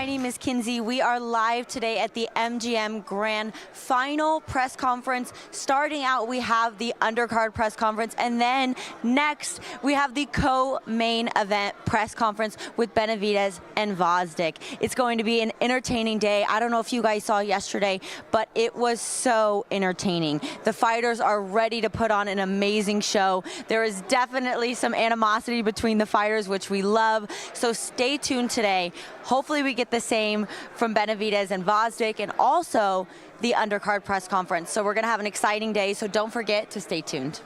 my name is Kinsey. We are live today at the MGM Grand Final Press Conference. Starting out, we have the Undercard Press Conference, and then next, we have the co-main event press conference with Benavidez and Gvozdyk. It's going to be an entertaining day. I don't know if you guys saw yesterday, but it was so entertaining. The fighters are ready to put on an amazing show. There is definitely some animosity between the fighters, which we love, so stay tuned today. Hopefully we get the same from Benavidez and Gvozdyk, and also the Undercard press conference. So we're gonna have an exciting day, so don't forget to stay tuned.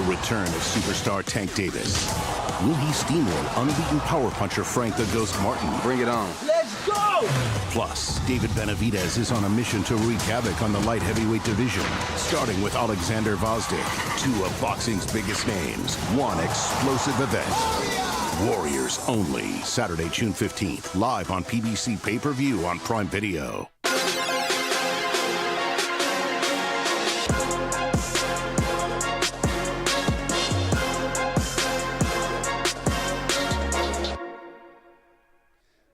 Return of superstar Tank Davis. Will he steamroll unbeaten power puncher Frank the Ghost Martin? Bring it on. Let's go! Plus, David Benavidez is on a mission to wreak havoc on the light heavyweight division, starting with Oleksandr Gvozdyk, two of boxing's biggest names, one explosive event. Warriors only, Saturday, June 15th, live on PBC Pay-Per-View on Prime Video.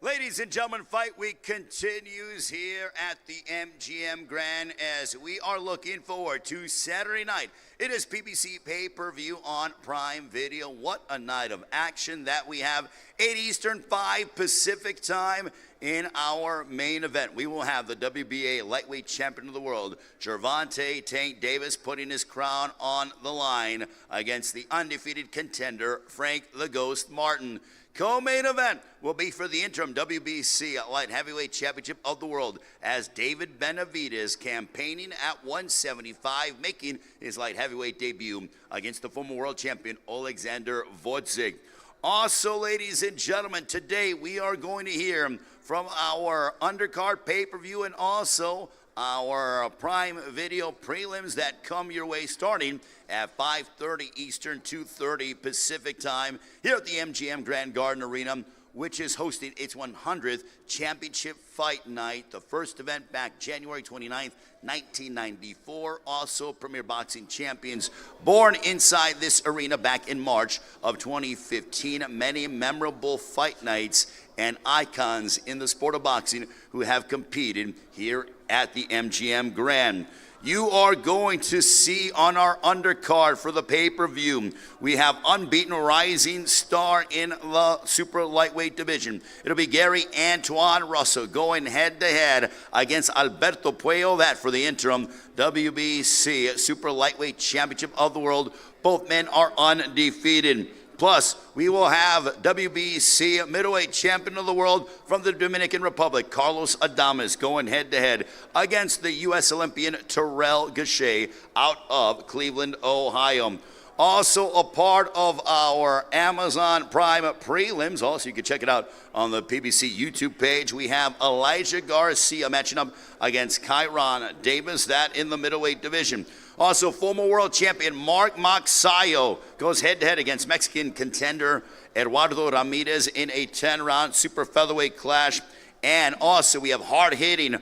Ladies and gentlemen, Fight Week continues here at the MGM Grand as we are looking forward to Saturday night. It is PBC Pay-Per-View on Prime Video. What a night of action that we have. 8 Eastern, 5 Pacific time in our main event. We will have the WBA Lightweight Champion of the World, Gervonta Tank Davis, putting his crown on the line against the undefeated contender, Frank the Ghost Martin. Co-main event will be for the interim WBC Light Heavyweight Championship of the World as David Benavidez campaigning at 175, making his light heavyweight debut against the former world champion Alexander Gvozdyk. Also, ladies and gentlemen, today we are going to hear from our undercard pay-per-view and also our Prime Video prelims that come your way starting at 5:30 Eastern, 2:30 Pacific time here at the MGM Grand Garden Arena, which is hosting its 100th championship fight night. The first event back January 29th, 1994. Also, Premier Boxing champions born inside this arena back in March of 2015. Many memorable fight nights and icons in the sport of boxing who have competed here at the MGM Grand. You are going to see on our undercard for the pay-per-view, we have unbeaten rising star in the super lightweight division. It'll be Gary Antoine Russell going head-to-head against Alberto Puello, that for the interim WBC Super Lightweight Championship of the World. Both men are undefeated. Plus, we will have WBC Middleweight Champion of the World from the Dominican Republic, Carlos Adames, going head-to-head against the U.S. Olympian Terrell Gausha out of Cleveland, Ohio. Also a part of our Amazon Prime prelims, also you can check it out on the PBC YouTube page. We have Elijah Garcia matching up against Kyron Davis, that in the middleweight division. Also, former world champion Mark Magsayo goes head-to-head against Mexican contender Eduardo Ramirez in a 10-round super featherweight clash. And also, we have hard-hitting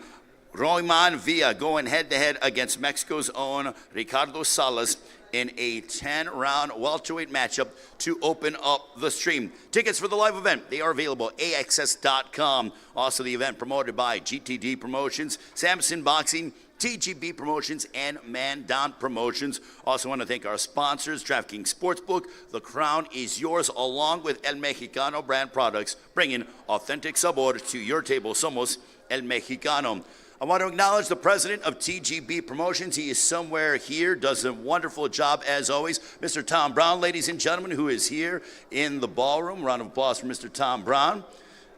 Royman Villa going head-to-head against Mexico's own Ricardo Salas in a 10-round welterweight matchup to open up the stream. Tickets for the live event, they are available at AXS.com. Also, the event promoted by GTD Promotions, Samson Boxing, TGB Promotions, and Man Down Promotions. Also want to thank our sponsors, DraftKings Sportsbook. The crown is yours, along with El Mexicano brand products, bringing authentic sabor to your table. Somos El Mexicano. I want to acknowledge the president of TGB Promotions. He is somewhere here, does a wonderful job as always. Mr. Tom Brown, ladies and gentlemen, who is here in the ballroom. Round of applause for Mr. Tom Brown.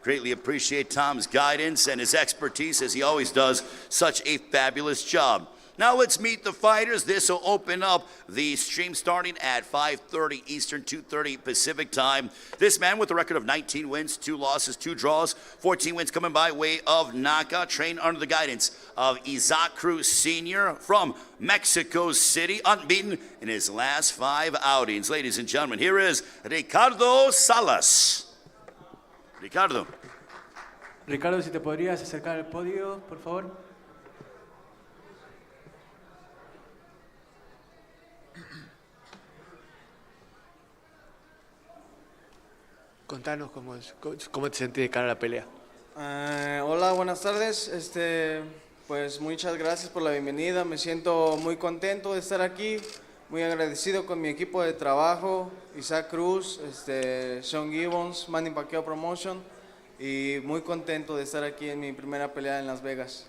Greatly appreciate Tom's guidance and his expertise, as he always does such a fabulous job. Now let's meet the fighters. This will open up the stream starting at 5:30 Eastern, 2:30 Pacific time. This man with a record of 19 wins, 2 losses, 2 draws, 14 wins coming by way of knockout, trained under the guidance of Isaac Cruz Sr. from Mexico City, unbeaten in his last 5 outings. Ladies and gentlemen, here is Ricardo Salas. Ricardo, si te podrías acercar al podio, por favor. Contanos cómo te sentís de cara a la pelea. Hola, buenas tardes. Pues muchas gracias por la bienvenida. Me siento muy contento de estar aquí. muy agradecido con mi equipo de trabajo, Isaac Cruz, Sean Gibbons, Manny Pacquiao Promotion, y muy contento de estar aquí en mi primera pelea en Las Vegas.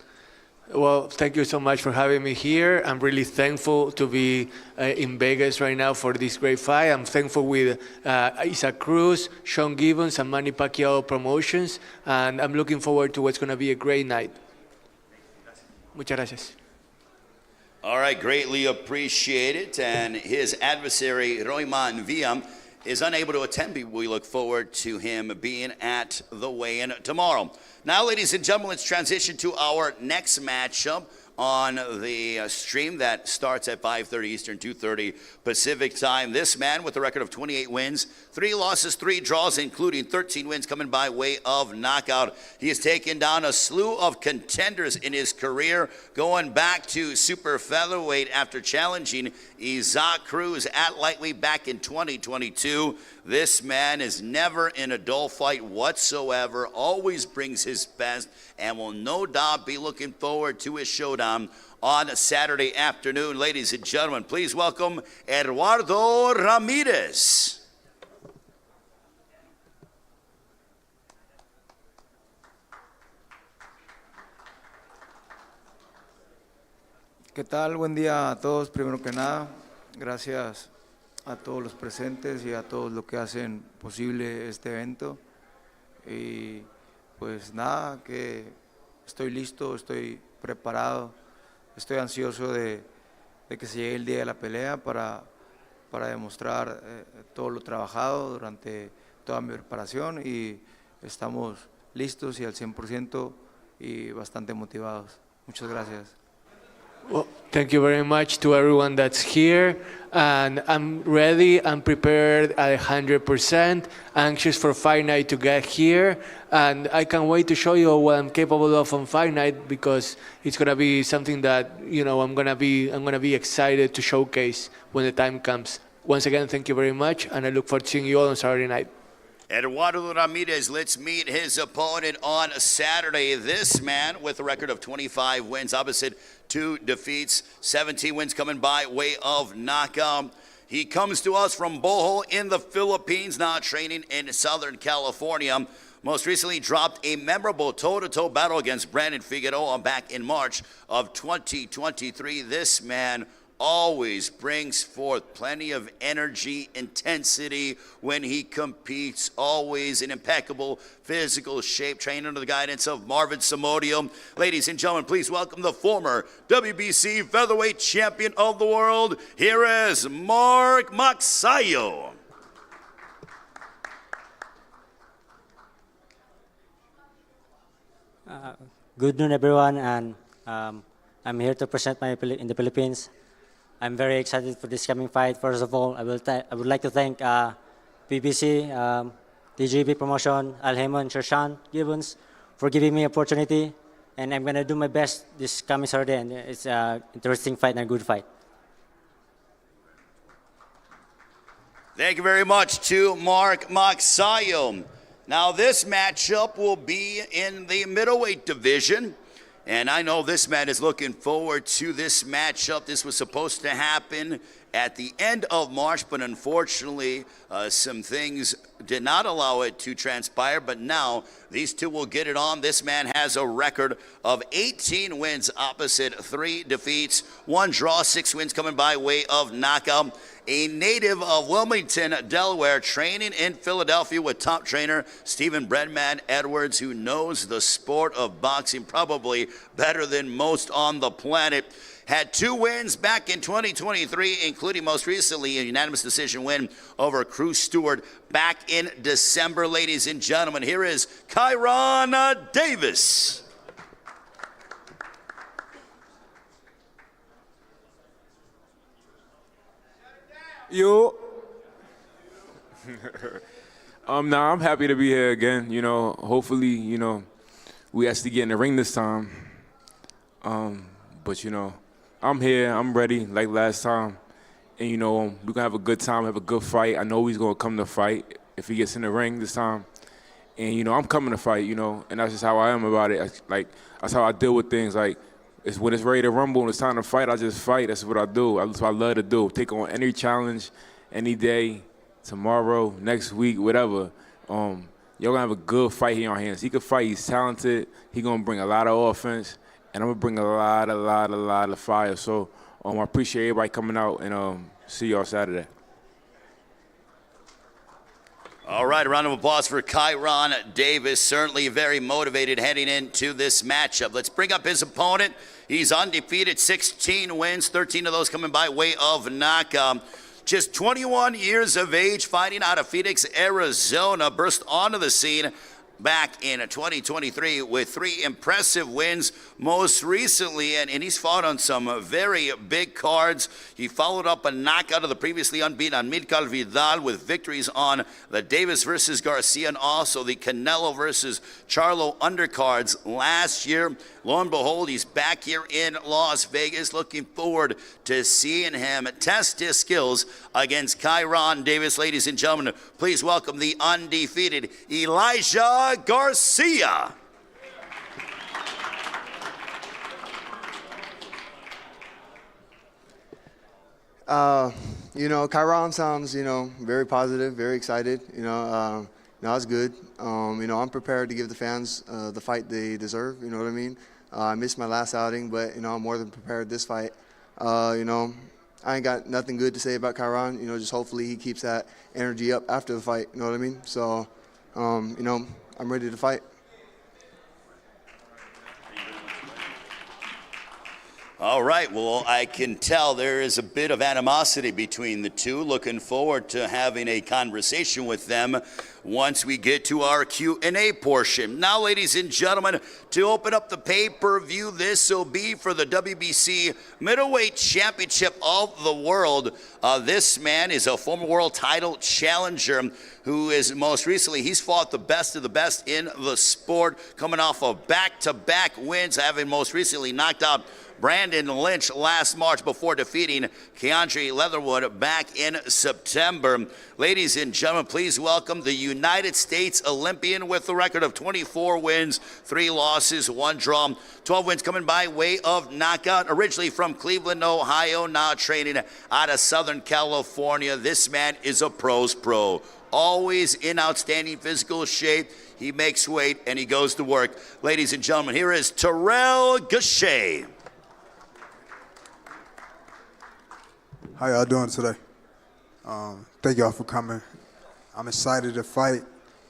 Well, thank you so much for having me here. I'm really thankful to be in Vegas right now for this great fight. I'm thankful with Isaac Cruz, Sean Gibbons, and Manny Pacquiao Promotions, and I'm looking forward to what's going to be a great night. Muchas gracias. All right, greatly appreciated. And his adversary, Royman Villa, is unable to attend. We look forward to him being at the weigh-in tomorrow. Now, ladies and gentlemen, let's transition to our next matchup on the stream that starts at 5:30 Eastern, 2:30 Pacific time. This man with a record of 28 wins, 3 losses, 3 draws, including 13 wins coming by way of knockout. He has taken down a slew of contenders in his career, going back to super featherweight after challenging Isaac Cruz at lightweight back in 2022. This man is never in a dull fight whatsoever, always brings his best, and will no doubt be looking forward to his showdown on Saturday afternoon. Ladies and gentlemen, please welcome Eduardo Ramirez. ¿Qué tal? Buen día a todos. Primero que nada, gracias a todos los presentes y a todos los que hacen posible este evento. Y pues nada, que estoy listo, estoy preparado, estoy ansioso de que se llegue el día de la pelea para demostrar todo lo trabajado durante toda mi preparación, y estamos listos y al 100% y bastante motivados. Muchas gracias. Well, thank you very much to everyone that's here, and I'm ready, I'm prepared at 100%, anxious for fight night to get here, and I can't wait to show you what I'm capable of on fight night, because it's gonna be something that, you know, I'm gonna be excited to showcase when the time comes. Once again, thank you very much, and I look forward to seeing you all on Saturday night. Eduardo Ramirez, let's meet his opponent on Saturday. This man with a record of 25 wins, opposite 2 defeats, 17 wins coming by way of knockout. He comes to us from Bohol in the Philippines, now training in Southern California. Most recently dropped a memorable toe-to-toe battle against Brandon Figueroa back in March of 2023. This man always brings forth plenty of energy, intensity when he competes, always in impeccable physical shape, trained under the guidance of Marvin Samodio. Ladies and gentlemen, please welcome the former WBC featherweight champion of the world. Here is Mark Magsayo. Good noon, everyone, and I'm here to present in the Philippines. I'm very excited for this coming fight. First of all, I would like to thank PBC, TGB Promotion, Al Heyman, Sean Gibbons for giving me opportunity, and I'm gonna do my best this coming Saturday, and it's an interesting fight and a good fight. Thank you very much to Mark Magsayo. Now this matchup will be in the middleweight division. And I know this man is looking forward to this matchup. This was supposed to happen at the end of March, but unfortunately, some things did not allow it to transpire. But now, these two will get it on. This man has a record of 18 wins opposite 3 defeats, 1 draw, 6 wins coming by way of knockout. A native of Wilmington, Delaware, training in Philadelphia with top trainer Stephen Breadman Edwards, who knows the sport of boxing probably better than most on the planet. Had 2 wins back in 2023, including most recently a unanimous decision win over Cruz Stewart back in December. Ladies and gentlemen, here is Kyron Davis. Yo. Nah, I'm happy to be here again. You know, hopefully, you know, we actually get in the ring this time. But you know, I'm here, I'm ready like last time. And you know, we're gonna have a good time, have a good fight. I know he's gonna come to fight if he gets in the ring this time. And you know, I'm coming to fight, you know, and that's just how I am about it. Like, that's how I deal with things. Like, it's when it's ready to rumble and it's time to fight, I just fight. That's what I do. That's what I love to do. Take on any challenge, any day, tomorrow, next week, whatever. Y'all gonna have a good fight here on hands. He can fight. He's talented. He gonna bring a lot of offense, and I'm gonna bring a lot of fire. So I appreciate everybody coming out and see y'all Saturday. All right, a round of applause for Kyron Davis. Certainly very motivated heading into this matchup. Let's bring up his opponent. He's undefeated, 16 wins, 13 of those coming by way of knockout. Just 21 years of age, fighting out of Phoenix, Arizona. Burst onto the scene back in 2023 with 3 impressive wins most recently, and he's fought on some very big cards. He followed up a knockout of the previously unbeaten on Midcal Vidal with victories on the Davis versus Garcia and also the Canelo versus Charlo undercards last year. Lo and behold, he's back here in Las Vegas. Looking forward to seeing him test his skills against Kyron Davis. Ladies and gentlemen, please welcome the undefeated Elijah Garcia. Kyron sounds, very positive, very excited. It's good. I'm prepared to give the fans the fight they deserve. You know what I mean? I missed my last outing, but I'm more than prepared this fight. I ain't got nothing good to say about Kyron. Just hopefully he keeps that energy up after the fight. You know what I mean? So, I'm ready to fight. All right, well, I can tell there is a bit of animosity between the two. Looking forward to having a conversation with them once we get to our Q&A portion. Now, ladies and gentlemen, to open up the pay-per-view, this will be for the WBC Middleweight Championship of the World. This man is a former world title challenger who is most recently, he's fought the best of the best in the sport, coming off of back-to-back wins, having most recently knocked out Brandon Lynch last March before defeating Keandre Leatherwood back in September. Ladies and gentlemen, please welcome the United States Olympian with a record of 24 wins, 3 losses, 1 draw, 12 wins coming by way of knockout. Originally from Cleveland, Ohio, now training out of Southern California. This man is a pro's pro. Always in outstanding physical shape. He makes weight and he goes to work. Ladies and gentlemen, here is Terrell Gausha. How y'all doing today? Thank y'all for coming. I'm excited to fight,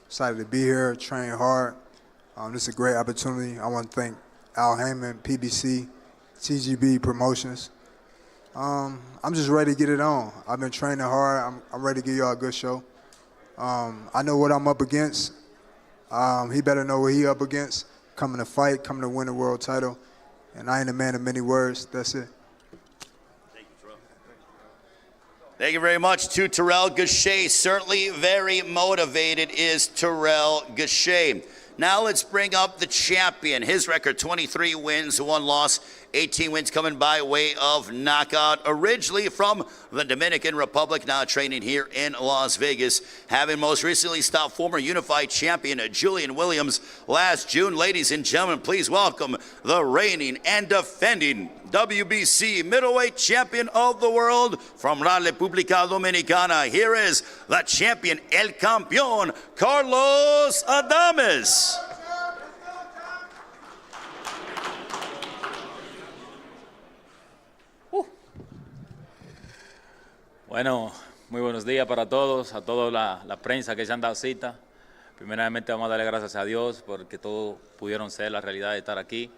excited to be here, train hard. This is a great opportunity. I want to thank Al Heyman, PBC, TGB Promotions. I'm just ready to get it on. I've been training hard. I'm ready to give y'all a good show. I know what I'm up against. He better know what he up against. Coming to fight, coming to win the world title. And I ain't a man of many words. That's it. Thank you very much to Terrell Gausha. Certainly very motivated is Terrell Gausha. Now let's bring up the champion. His record, 23 wins, 1 loss, 18 wins coming by way of knockout. Originally from the Dominican Republic, now training here in Las Vegas. Having most recently stopped former unified champion Julian Williams last June. Ladies and gentlemen, please welcome the reigning and defending WBC middleweight champion of the world from La República Dominicana. Here is the champion, El Campeón, Carlos Adames. Bueno, muy buenos días para todos, a toda la prensa que se han dado cita. Primeramente vamos a darle gracias a Dios porque todos pudieron ser la realidad de estar aquí.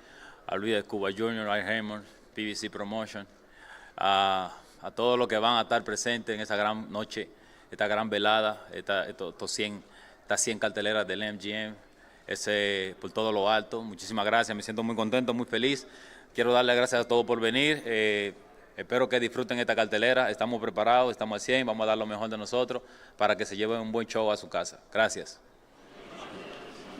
A Luis de Cuba Jr., Al Heyman, PBC Promotion, a todos los que van a estar presentes en esa gran noche, esta gran velada, estas 100 carteleras del MGM, por todo lo alto. Muchísimas gracias, me siento muy contento, muy feliz. Quiero darle gracias a todos por venir. Espero que disfruten esta cartelera. Estamos preparados, estamos al 100, vamos a dar lo mejor de nosotros para que se lleven un buen show a su casa. Gracias.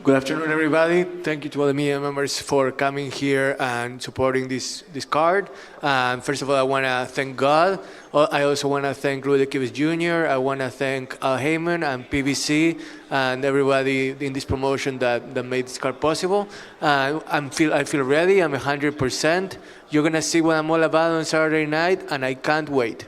Good afternoon, everybody. Thank you to all the media members for coming here and supporting this card. First of all, I want to thank God. I also want to thank Gvozdyk Jr. I want to thank Al Heyman and PBC and everybody in this promotion that made this card possible. I feel ready. I'm 100%. You're going to see what I'm all about on Saturday night, and I can't wait.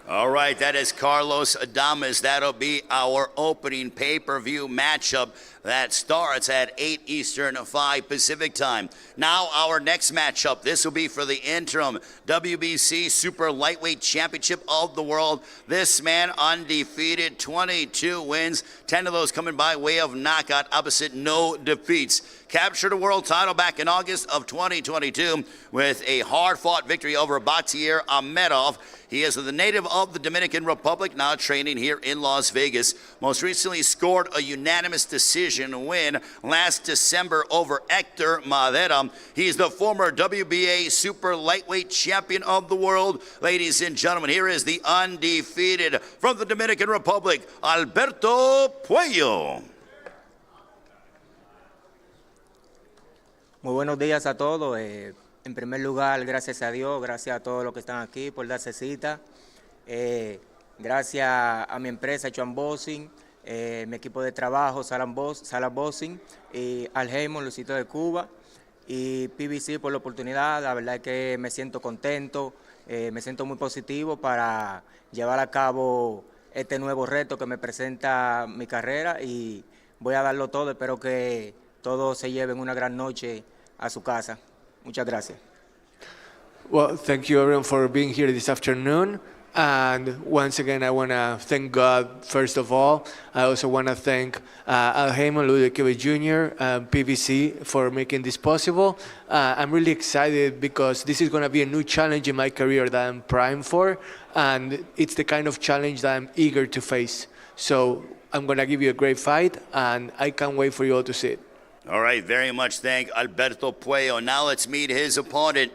All right, that is Carlos Adames. That'll be our opening pay-per-view matchup that starts at 8 Eastern, 5 Pacific time. Now our next matchup, this will be for the interim WBC Super Lightweight Championship of the World. This man undefeated, 22 wins, 10 of those coming by way of knockout, opposite no defeats. Captured a world title back in August of 2022 with a hard-fought victory over Bakhtiar Ahmedov. He is the native of the Dominican Republic, now training here in Las Vegas. Most recently scored a unanimous decision win last December over Hector Madera. He's the former WBA Super Lightweight Champion of the World. Ladies and gentlemen, here is the undefeated from the Dominican Republic, Alberto Puello. Muy buenos días a todos. En primer lugar, gracias a Dios, gracias a todos los que están aquí por darse cita. Gracias a mi empresa, Chuan Boxing, mi equipo de trabajo, Sala Boxing, y Al Heyman, Luisito de Cuba, y PBC por la oportunidad. La verdad es que me siento contento, me siento muy positivo para llevar a cabo este nuevo reto que me presenta mi carrera, y voy a darlo todo. Espero que todos se lleven una gran noche a su casa. Muchas gracias. Well, thank you everyone for being here this afternoon. And once again, I want to thank God, first of all. I also want to thank Al Heyman, Gvozdyk Jr., and PBC for making this possible. I'm really excited because this is going to be a new challenge in my career that I'm primed for. And it's the kind of challenge that I'm eager to face. So I'm going to give you a great fight, and I can't wait for you all to see it. All right, very much thank Alberto Puello. Now let's meet his opponent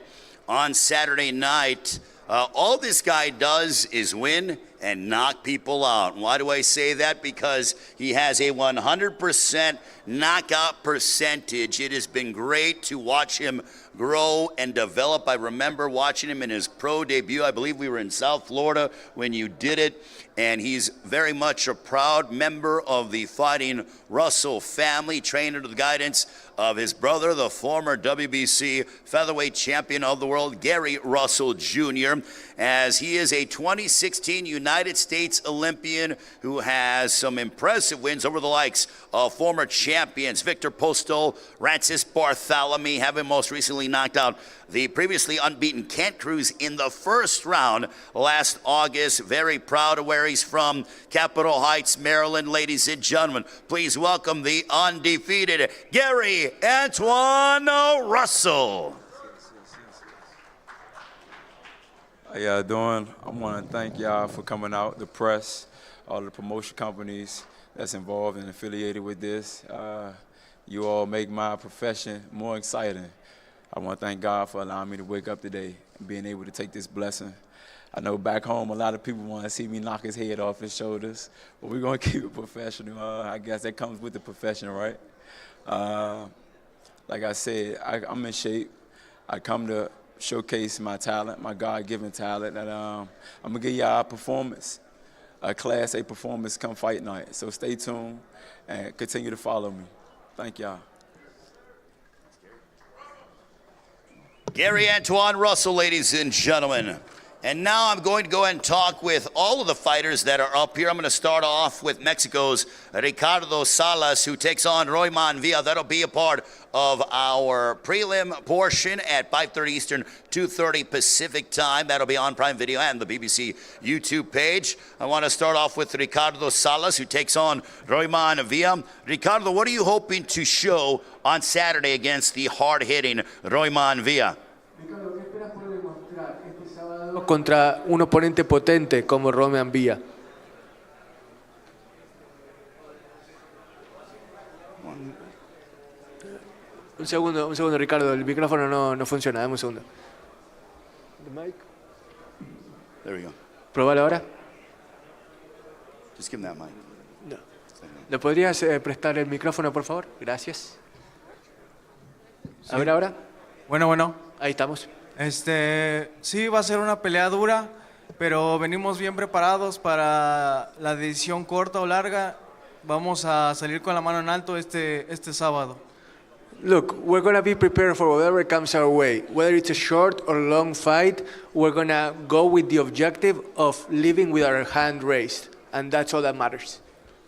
on Saturday night. All this guy does is win and knock people out. Why do I say that? Because he has a 100% knockout percentage. It has been great to watch him grow and develop. I remember watching him in his pro debut. I believe we were in South Florida when you did it. And he's very much a proud member of the Fighting Russell family, trained under the guidance of his brother, the former WBC featherweight champion of the world, Gary Russell Jr., as he is a 2016 United States Olympian who has some impressive wins over the likes of former champions Victor Postol, Francis Bartholomew, having most recently knocked out the previously unbeaten Kent Cruz in the first round last August. Very proud of where he's from, Capitol Heights, Maryland. Ladies and gentlemen, please welcome the undefeated Gary Antoine Russell. How y'all doing? I want to thank y'all for coming out, the press, all the promotion companies that's involved and affiliated with this. You all make my profession more exciting. I want to thank God for allowing me to wake up today and being able to take this blessing. I know back home a lot of people want to see me knock his head off his shoulders, but we're going to keep it professional. I guess that comes with the profession, right? Like I said, I'm in shape. I come to showcase my talent, my God-given talent, and I'm going to give y'all a performance, a Class A performance come fight night. So stay tuned and continue to follow me. Thank y'all. Gary Antoine Russell, ladies and gentlemen. And now I'm going to go ahead and talk with all of the fighters that are up here. I'm going to start off with Mexico's Ricardo Salas, who takes on Royman Villa. That'll be a part of our prelim portion at 5:30 Eastern, 2:30 Pacific time. That'll be on Prime Video and the BBC YouTube page. I want to start off with Ricardo Salas, who takes on Royman Villa. Ricardo, what are you hoping to show on Saturday against the hard-hitting Royman Villa? Contra un oponente potente como Royman Villa. Un segundo, Ricardo, el micrófono no funciona, dame un segundo. The mic. There we go. Probalo ahora. Just give him that mic. No. ¿Le podrías prestar el micrófono, por favor? Gracias. A ver ahora. Bueno. Ahí estamos. Sí, va a ser una pelea dura, pero venimos bien preparados para la decisión corta o larga. Vamos a salir con la mano en alto este sábado. Look, we're going to be prepared for whatever comes our way. Whether it's a short or long fight, we're going to go with the objective of living with our hand raised. And that's all that matters.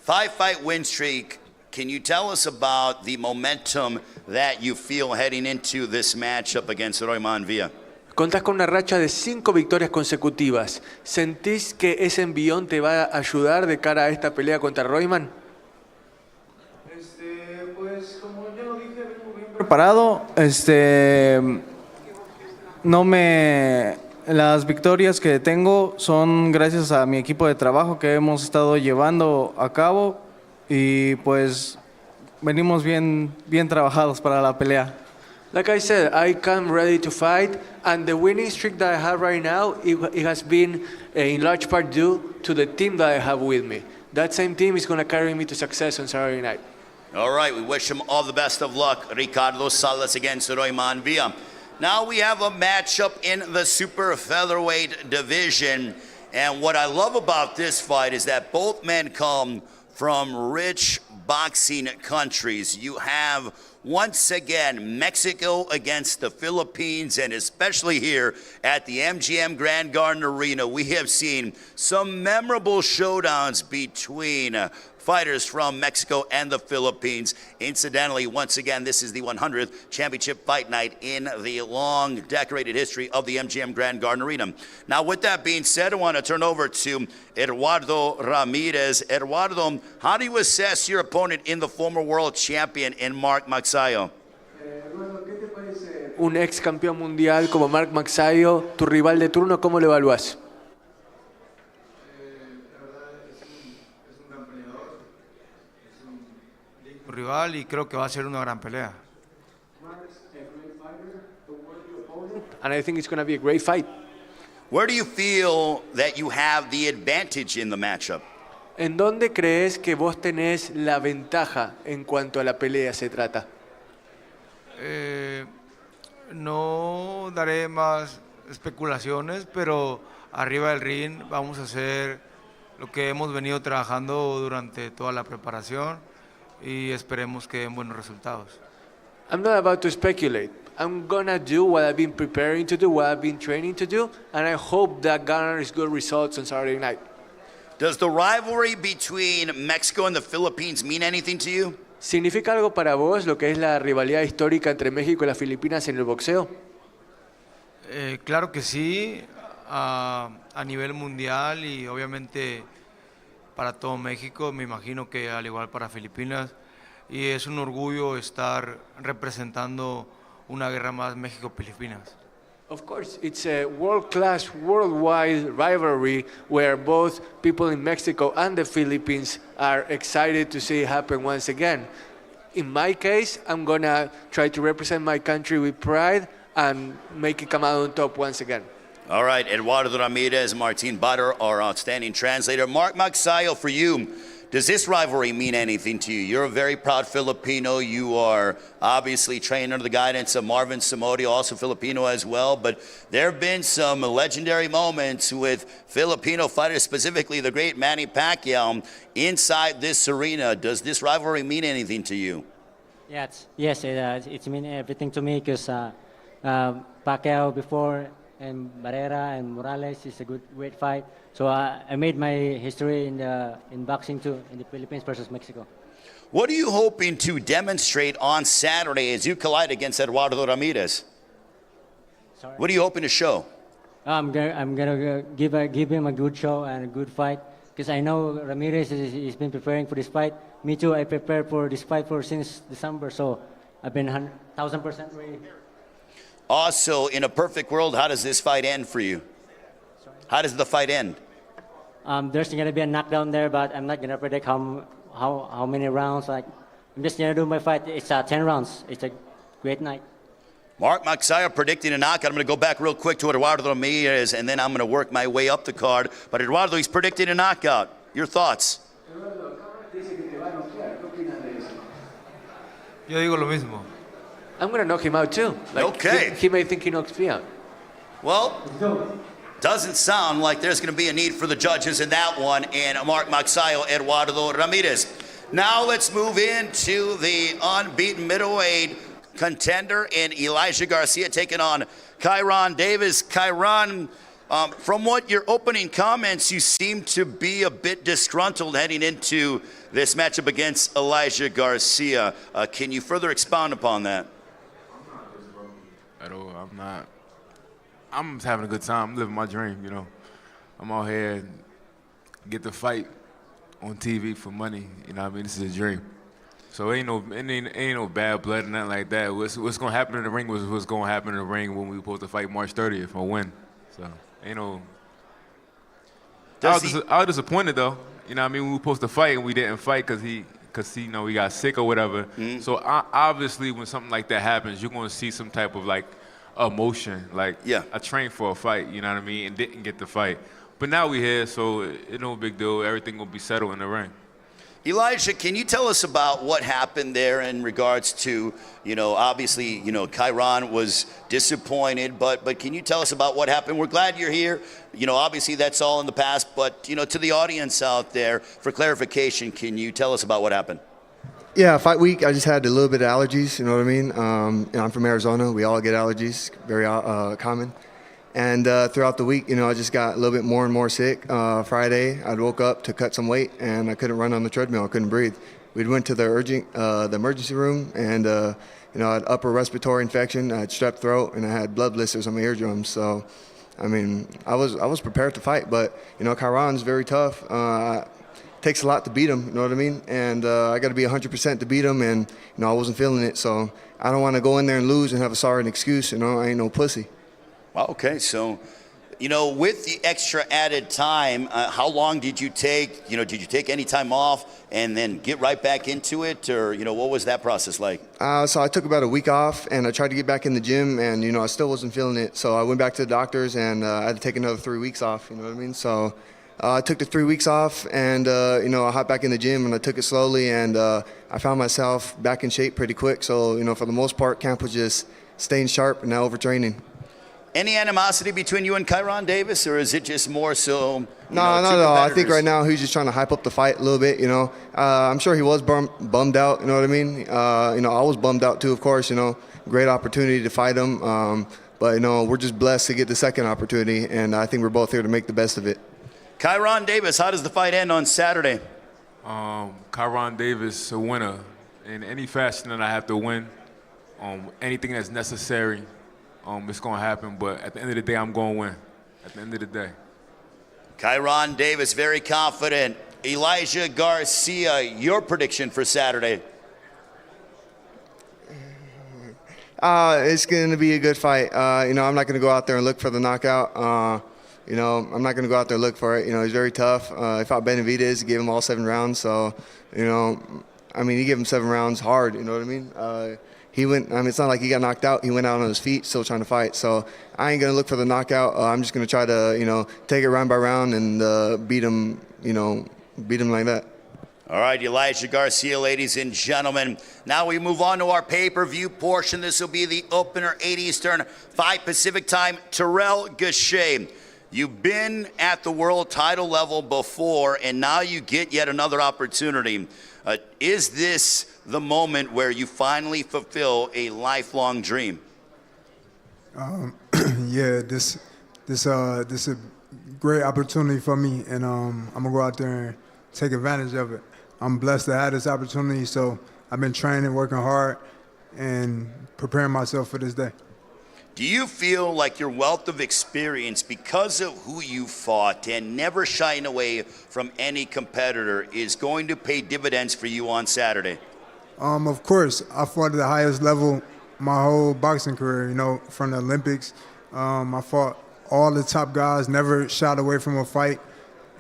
5-fight win streak. Can you tell us about the momentum that you feel heading into this matchup against Royman Villa? Contás con una racha de 5 victorias consecutivas. ¿Sentís que ese envión te va a ayudar de cara a esta pelea contra Royman? Pues como ya lo dije, vengo bien preparado. Las victorias que tengo son gracias a mi equipo de trabajo que hemos estado llevando a cabo y pues venimos bien trabajados para la pelea. Like I said, I come ready to fight, and the winning streak that I have right now, it has been in large part due to the team that I have with me. That same team is going to carry me to success on Saturday night. All right, we wish him all the best of luck. Ricardo Salas against Royman Villa. Now we have a matchup in the super featherweight division. And what I love about this fight is that both men come from rich boxing countries. You have, once again, Mexico against the Philippines, and especially here at the MGM Grand Garden Arena, we have seen some memorable showdowns between fighters from Mexico and the Philippines. Incidentally, once again, this is the 100th championship fight night in the long decorated history of the MGM Grand Garden Arena. Now, with that being said, I want to turn over to Eduardo Ramirez. Eduardo, how do you assess your opponent in the former world champion in Mark Magsayo? Un ex campeón mundial como Mark Magsayo, tu rival de turno, ¿cómo lo evalúas? Rival y creo que va a ser una gran pelea. And I think it's going to be a great fight. Where do you feel that you have the advantage in the matchup? ¿En dónde crees que vos tenés la ventaja en cuanto a la pelea se trata? No daré más especulaciones, pero arriba del ring vamos a hacer lo que hemos venido trabajando durante toda la preparación y esperemos que den buenos resultados. I'm not about to speculate. I'm gonna do what I've been preparing to do, what I've been training to do, and I hope that garners good results on Saturday night. Does the rivalry between Mexico and the Philippines mean anything to you? ¿Significa algo para vos lo que es la rivalidad histórica entre México y las Filipinas en el boxeo? Claro que sí, a nivel mundial y obviamente para todo México, me imagino que al igual para Filipinas, y es un orgullo estar representando una guerra más México-Filipinas. Of course, it's a world-class, worldwide rivalry where both people in Mexico and the Philippines are excited to see it happen once again. In my case, I'm gonna try to represent my country with pride and make it come out on top once again. All right, Eduardo Ramirez, Martin Butter, our outstanding translator. Mark Magsayo, for you, does this rivalry mean anything to you? You're a very proud Filipino. You are obviously trained under the guidance of Marvin Samodio, also Filipino as well. But there have been some legendary moments with Filipino fighters, specifically the great Manny Pacquiao, inside this arena. Does this rivalry mean anything to you? Yes, it means everything to me because Pacquiao before and Barrera and Morales is a great fight. So I made my history in boxing too, in the Philippines versus Mexico. What are you hoping to demonstrate on Saturday as you collide against Eduardo Ramirez? Sorry? What are you hoping to show? I'm gonna give him a good show and a good fight because I know Ramirez has been preparing for this fight. Me too. I prepared for this fight since December, so I've been 1,000% ready. Also, in a perfect world, how does this fight end for you? Sorry? How does the fight end? There's gonna be a knockdown there, but I'm not gonna predict how many rounds. Like, I'm just gonna do my fight. It's 10 rounds. It's a great night. Mark Magsayo predicting a knockout. I'm going to go back real quick to Eduardo Ramirez, and then I'm going to work my way up the card. But Eduardo, he's predicting a knockout. Your thoughts? Yo digo lo mismo. I'm going to knock him out too. Okay. He may think he knocks me out. Well, doesn't sound like there's going to be a need for the judges in that one. And Mark Magsayo, Eduardo Ramirez. Now let's move into the unbeaten middleweight contender in Elijah Garcia taking on Kyron Davis. Kyron, from what your opening comments, you seem to be a bit disgruntled heading into this matchup against Elijah Garcia. Can you further expound upon that? At all, I'm not. I'm just having a good time. I'm living my dream, you know. I'm out here and get to fight on TV for money. You know what I mean? This is a dream. So ain't no bad blood and nothing like that. What's gonna happen in the ring was what's gonna happen in the ring when we were supposed to fight March 30th or win. So ain't no. I was disappointed though. You know what I mean? We were supposed to fight and we didn't fight because he got sick or whatever. Mm-hmm. So obviously when something like that happens, you're gonna see some type of like emotion. Like I trained for a fight, you know what I mean, and didn't get the fight. But now we here, so it's no big deal. Everything will be settled in the ring. Elijah, can you tell us about what happened there in regards to, obviously, Kyron was disappointed, but can you tell us about what happened? We're glad you're here. Obviously that's all in the past, but, to the audience out there, for clarification, can you tell us about what happened? Yeah, fight week, I just had a little bit of allergies, you know what I mean? I'm from Arizona. We all get allergies, very common. And throughout the week, I just got a little bit more and more sick. Friday, I woke up to cut some weight, and I couldn't run on the treadmill. I couldn't breathe. We went to the emergency room, and I had upper respiratory infection. I had strep throat, and I had blood blisters on my eardrums. So, I mean, I was prepared to fight, but Kyron's very tough. Takes a lot to beat him, you know what I mean? And I got to be 100% to beat him, and I wasn't feeling it. So I don't want to go in there and lose and have a sorry excuse. I ain't no pussy. Okay, so, with the extra added time, how long did you take? Did you take any time off and then get right back into it? Or, what was that process like? So I took about a week off, and I tried to get back in the gym, and, I still wasn't feeling it. So I went back to the doctors, and I had to take another 3 weeks off, you know what I mean? So I took the 3 weeks off, and, I hopped back in the gym, and I took it slowly, and I found myself back in shape pretty quick. So, for the most part, camp was just staying sharp and not overtraining. Any animosity between you and Kyron Davis, or is it just more so? No. I think right now he's just trying to hype up the fight a little bit. I'm sure he was bummed out. You know what I mean? I was bummed out too, of course. Great opportunity to fight him, but we're just blessed to get the second opportunity, and I think we're both here to make the best of it. Kyron Davis, how does the fight end on Saturday? Kyron Davis, a winner in any fashion that I have to win. Anything that's necessary. It's going to happen, but at the end of the day, I'm going to win. At the end of the day. Kyron Davis, very confident. Elijah Garcia, your prediction for Saturday? It's going to be a good fight. I'm not going to go out there and look for the knockout. I'm not going to go out there and look for it. He's very tough. I fought Benavidez, gave him all 7 rounds. So, he gave him 7 rounds hard. You know what I mean? He went. It's not like he got knocked out. He went out on his feet, still trying to fight. So I ain't gonna look for the knockout. I'm just gonna try to, take it round by round and beat him. Beat him like that. All right, Elijah Garcia, ladies and gentlemen. Now we move on to our pay-per-view portion. This will be the opener, 8 Eastern, 5 Pacific time. Terrell Gausha. You've been at the world title level before, and now you get yet another opportunity. Is this the moment where you finally fulfill a lifelong dream? Yeah, this is a great opportunity for me, and I'm gonna go out there and take advantage of it. I'm blessed to have this opportunity, so I've been training, working hard, and preparing myself for this day. Do you feel like your wealth of experience, because of who you fought and never shying away from any competitor, is going to pay dividends for you on Saturday? Of course, I fought at the highest level my whole boxing career, from the Olympics. I fought all the top guys, never shied away from a fight.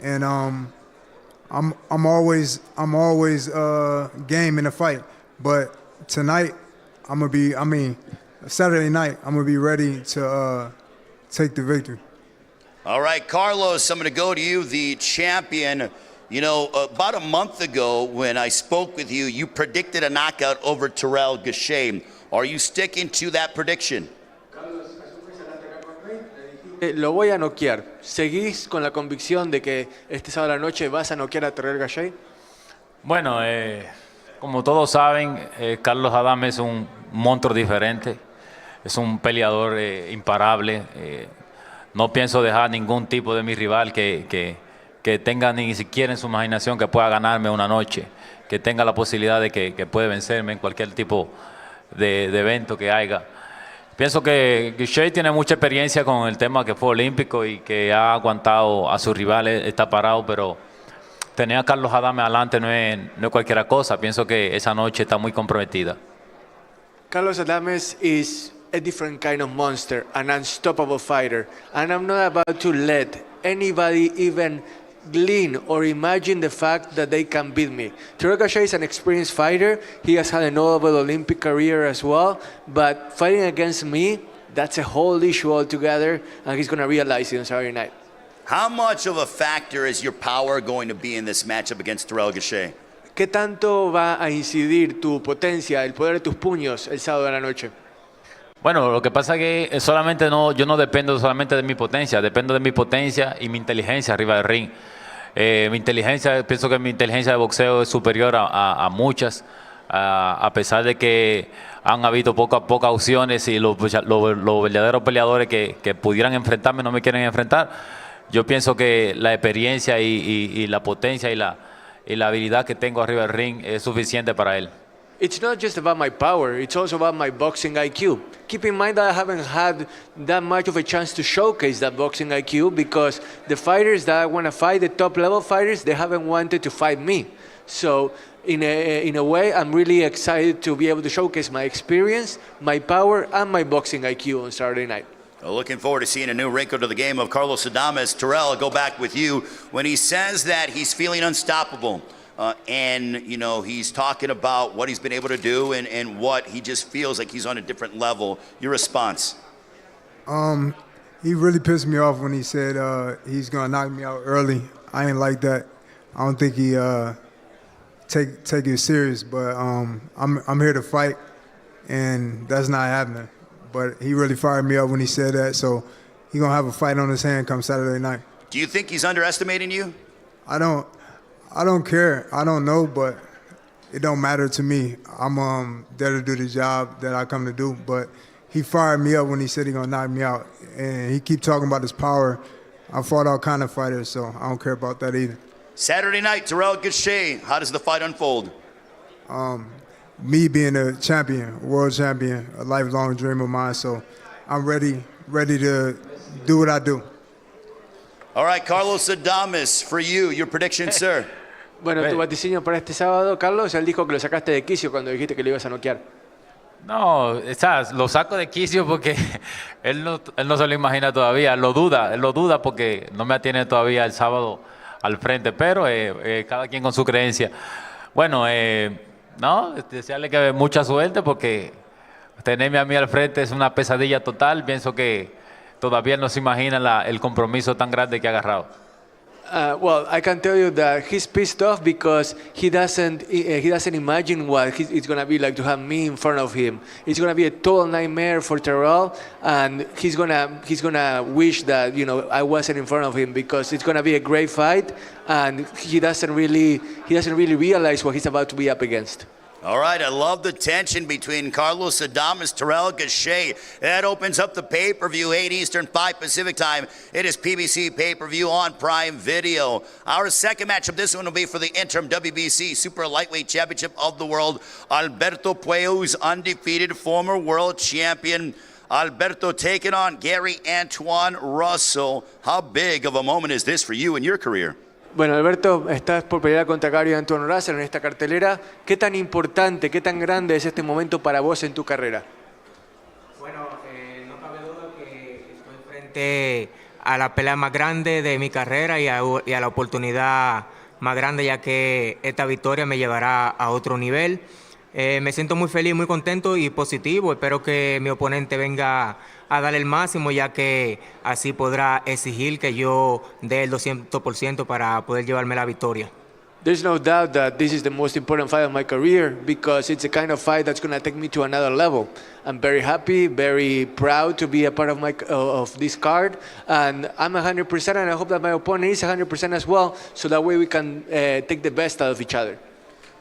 And I'm always game in a fight. But tonight, Saturday night, I'm going to be ready to take the victory. All right, Carlos, I'm going to go to you, the champion. You know, about a month ago when I spoke with you, you predicted a knockout over Terrell Gausha. Are you sticking to that prediction? Lo voy a noquear. ¿Seguís con la convicción de que este sábado a la noche vas a noquear a Terrell Gausha? Bueno, como todos saben, Carlos Adames es un monstruo diferente, es un peleador imparable. No pienso dejar ningún tipo de mi rival que tenga ni siquiera en su imaginación que pueda ganarme una noche, que tenga la posibilidad de que puede vencerme en cualquier tipo de evento que haya. Pienso que Gausha tiene mucha experiencia con el tema que fue olímpico y que ha aguantado a sus rivales, está parado, pero tener a Carlos Adames adelante no es cualquier cosa. Pienso que esa noche está muy comprometida. Carlos Adames is a different kind of monster, an unstoppable fighter, and I'm not about to let anybody even glean or imagine the fact that they can beat me. Terrell Gausha is an experienced fighter. He has had a notable Olympic career as well, but fighting against me, that's a whole issue altogether, and he's going to realize it on Saturday night. How much of a factor is your power going to be in this matchup against Terrell Gausha? ¿Qué tanto va a incidir tu potencia, el poder de tus puños el sábado de la noche? Bueno, lo que pasa es que yo no dependo solamente de mi potencia, dependo de mi potencia y mi inteligencia arriba del ring. Pienso que mi inteligencia de boxeo es superior a muchas, a pesar de que han habido pocas opciones y los verdaderos peleadores que pudieran enfrentarme no me quieren enfrentar. Yo pienso que la experiencia y la potencia y la habilidad que tengo arriba del ring es suficiente para él. It's not just about my power, it's also about my boxing IQ. Keep in mind that I haven't had that much of a chance to showcase that boxing IQ because the fighters that want to fight, the top level fighters, they haven't wanted to fight me. So in a way, I'm really excited to be able to showcase my experience, my power, and my boxing IQ on Saturday night. Well, looking forward to seeing a new wrinkle to the game of Carlos Adames. Terrell, I'll go back with you. When he says that he's feeling unstoppable, and, you know, he's talking about what he's been able to do and what he just feels like he's on a different level. Your response? He really pissed me off when he said he's going to knock me out early. I ain't like that. I don't think he take it serious, but I'm here to fight, and that's not happening. But he really fired me up when he said that, so he's going to have a fight on his hand come Saturday night. Do you think he's underestimating you? I don't care. I don't know, but it don't matter to me. I'm there to do the job that I come to do. But he fired me up when he said he's gonna knock me out, and he keep talking about his power. I fought all kind of fighters, so I don't care about that either. Saturday night, Terrell Gausha. How does the fight unfold? Me being a champion, world champion, a lifelong dream of mine. So I'm ready to do what I do. All right, Carlos Adames, for you, your prediction, sir. Bueno, tu vaticinio para este sábado, Carlos, él dijo que lo sacaste de quicio cuando dijiste que lo ibas a noquear. No, lo saco de quicio porque él no se lo imagina todavía, lo duda porque no me atiene todavía el sábado al frente, pero cada quien con su creencia. Bueno, no, desearle que mucha suerte porque tenerme a mí al frente es una pesadilla total. Pienso que todavía no se imagina el compromiso tan grande que ha agarrado. Well, I can tell you that he's pissed off because he doesn't imagine what it's going to be like to have me in front of him. It's going to be a total nightmare for Terrell, and he's gonna wish that, you know, I wasn't in front of him because it's going to be a great fight, and he doesn't really realize what he's about to be up against. All right, I love the tension between Carlos Adames, Terrell Gausha. That opens up the pay-per-view, 8 Eastern, 5 Pacific time. It is PBC Pay-Per-View on Prime Video. Our second matchup, this one will be for the Interim WBC Super Lightweight Championship of the World. Alberto Puello's undefeated former world champion. Alberto taking on Gary Antoine Russell. How big of a moment is this for you in your career? Bueno, Alberto, estás por pelear contra Gary Antoine Russell en esta cartelera. ¿Qué tan importante, qué tan grande es este momento para vos en tu carrera? Bueno, no cabe duda que estoy frente a la pelea más grande de mi carrera y a la oportunidad más grande, ya que esta victoria me llevará a otro nivel. Me siento muy feliz, muy contento y positivo. Espero que mi oponente venga a dar el máximo, ya que así podrá exigir que yo dé el 200% para poder llevarme la victoria. There's no doubt that this is the most important fight of my career because it's the kind of fight that's going to take me to another level. I'm very happy, very proud to be a part of this card, and I'm 100%, and I hope that my opponent is 100% as well, so that way we can take the best out of each other.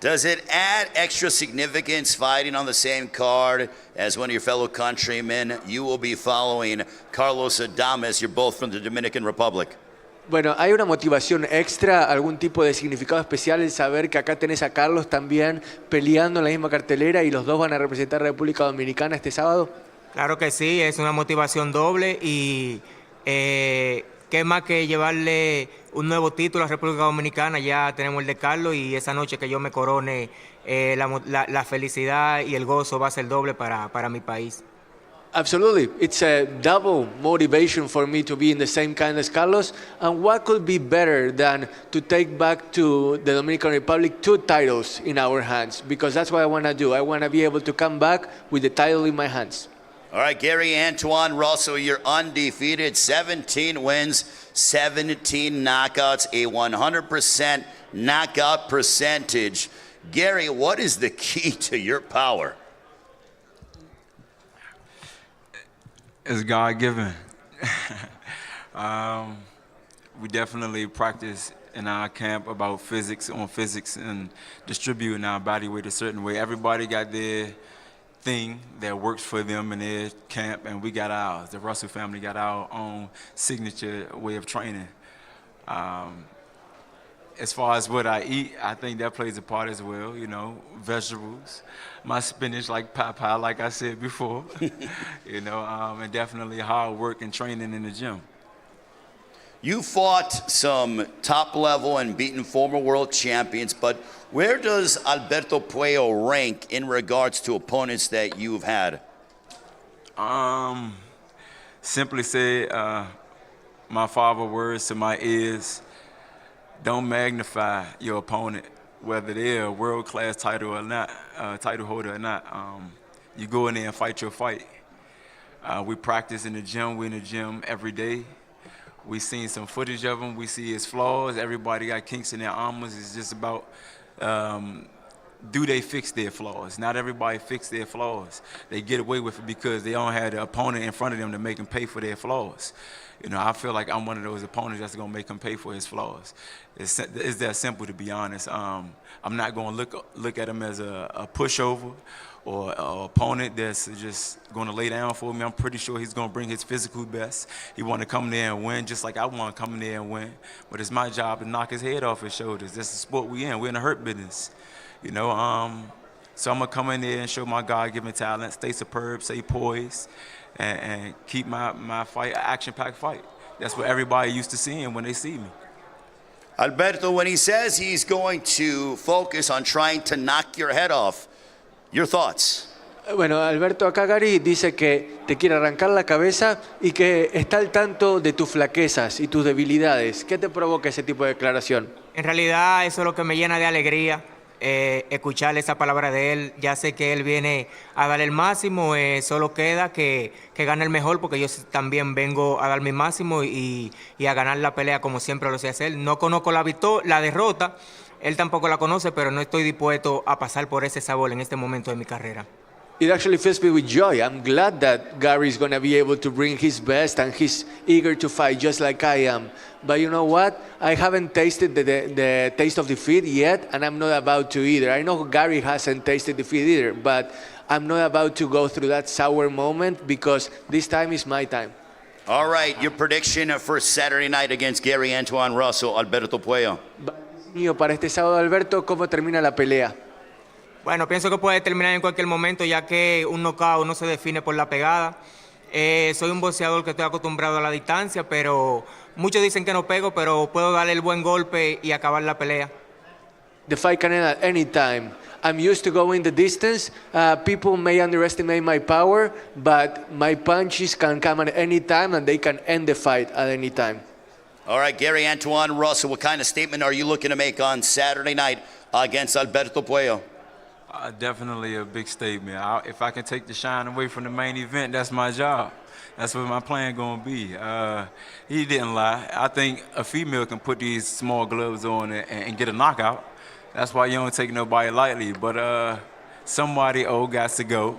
Does it add extra significance fighting on the same card as one of your fellow countrymen? You will be following Carlos Adames. You're both from the Dominican Republic. Bueno, ¿hay una motivación extra, algún tipo de significado especial el saber que acá tenés a Carlos también peleando en la misma cartelera y los dos van a representar a República Dominicana este sábado? Claro que sí, es una motivación doble y qué más que llevarle un nuevo título a República Dominicana. Ya tenemos el de Carlos y esa noche que yo me corone, la felicidad y el gozo va a ser doble para mi país. Absolutely. It's a double motivation for me to be in the same kind as Carlos. And what could be better than to take back to the Dominican Republic 2 titles in our hands? Because that's what I want to do. I want to be able to come back with the title in my hands. All right, Gary Antoine Russell, you're undefeated, 17 wins, 17 knockouts, a 100% knockout percentage. Gary, what is the key to your power? It's God-given. We definitely practice in our camp about physics and distributing our body weight a certain way. Everybody got their thing that works for them in their camp, and we got ours. The Russell family got our own signature way of training. As far as what I eat, I think that plays a part as well, you know, vegetables. My spinach like Popeye, like I said before, you know, and definitely hard work and training in the gym. You fought some top-level and beaten former world champions, but where does Alberto Puello rank in regards to opponents that you've had? Simply say, my father's words to my ears, don't magnify your opponent, whether they're a world-class title or not, title holder or not. You go in there and fight your fight. We practice in the gym. We're in the gym every day. We seen some footage of him. We see his flaws. Everybody got kinks in their armors. It's just about do they fix their flaws? Not everybody fix their flaws. They get away with it because they don't have the opponent in front of them to make them pay for their flaws. You know, I feel like I'm one of those opponents that's going to make him pay for his flaws. It's that simple, to be honest. I'm not going to look at him as a pushover or an opponent that's just going to lay down for me. I'm pretty sure he's going to bring his physical best. He want to come there and win just like I want to come in there and win. But it's my job to knock his head off his shoulders. That's the sport we in. We're in the hurt business. You know, so I'm going to come in there and show my God-given talent, stay superb, stay poised, and keep my fight an action-packed fight. That's what everybody used to seeing when they see me. Alberto, when he says he's going to focus on trying to knock your head off, your thoughts? Bueno, Alberto, acá Gary dice que te quiere arrancar la cabeza y que está al tanto de tus flaquezas y tus debilidades. ¿Qué te provoca ese tipo de declaración? En realidad eso es lo que me llena de alegría. Escuchar esa palabra de él, ya sé que él viene a dar el máximo, solo queda que gane el mejor, porque yo también vengo a dar mi máximo y a ganar la pelea como siempre lo sé hacer. No conozco la derrota, él tampoco la conoce, pero no estoy dispuesto a pasar por ese sabor en este momento de mi carrera. It actually fills me with joy. I'm glad that Gary is going to be able to bring his best and he's eager to fight just like I am. But you know what? I haven't tasted the taste of defeat yet, and I'm not about to either. I know Gary hasn't tasted defeat either, but I'm not about to go through that sour moment because this time is my time. All right, your prediction for Saturday night against Gary Antoine Russell, Alberto Puello. Para este sábado, Alberto, ¿cómo termina la pelea? Bueno, pienso que puede terminar en cualquier momento, ya que un knockout no se define por la pegada. Soy un boxeador que estoy acostumbrado a la distancia, pero muchos dicen que no pego, pero puedo darle el buen golpe y acabar la pelea. The fight can end at any time. I'm used to going the distance. People may underestimate my power, but my punches can come at any time and they can end the fight at any time. All right, Gary Antoine Russell, what kind of statement are you looking to make on Saturday night against Alberto Puello? Definitely a big statement. If I can take the shine away from the main event, that's my job. That's what my plan gonna be. He didn't lie. I think a female can put these small gloves on and get a knockout. That's why you don't take nobody lightly. But somebody old got to go,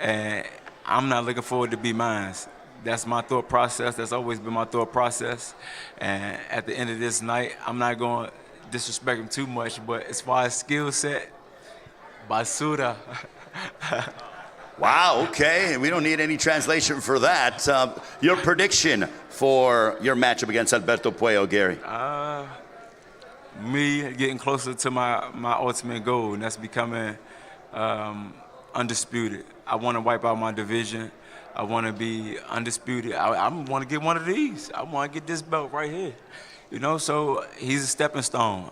and I'm not looking forward to be mine. That's my thought process. That's always been my thought process. And at the end of this night, I'm not going to disrespect him too much, but as far as skill set, basura. Wow, okay. We don't need any translation for that. Your prediction for your matchup against Alberto Puello, Gary? Me getting closer to my ultimate goal, and that's becoming undisputed. I want to wipe out my division. I want to be undisputed. I want to get one of these. I want to get this belt right here. You know, so he's a stepping stone.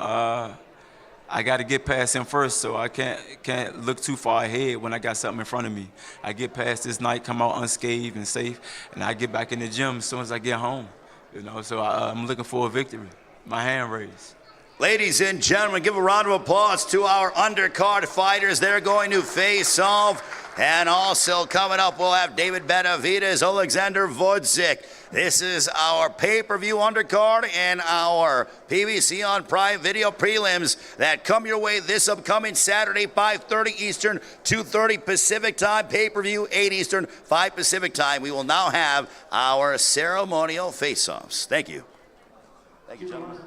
I got to get past him first, so I can't look too far ahead when I got something in front of me. I get past this night, come out unscathed and safe, and I get back in the gym as soon as I get home. You know, so I'm looking for a victory. My hand raised. Ladies and gentlemen, give a round of applause to our undercard fighters. They're going to face off. And also coming up, we'll have Benavidez, Oleksandr, Gvozdyk. This is our pay-per-view undercard and our PBC on Prime Video prelims that come your way this upcoming Saturday, 5:30 Eastern, 2:30 Pacific time. Pay-per-view, 8 Eastern, 5 Pacific time. We will now have our ceremonial face-offs. Thank you. Thank you, gentlemen.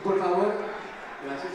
Por favor, gracias.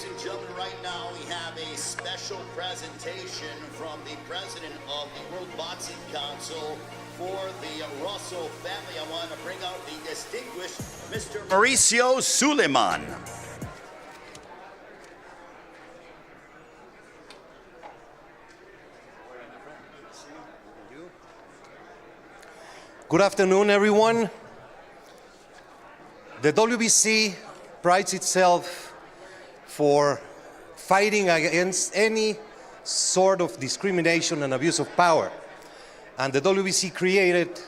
and gentlemen, right now we have a special presentation from the president of the World Boxing Council for the Russell family. I want to bring out the distinguished Mr. Mauricio Suleiman. Good afternoon, everyone. The WBC prides itself for fighting against any sort of discrimination and abuse of power. And the WBC created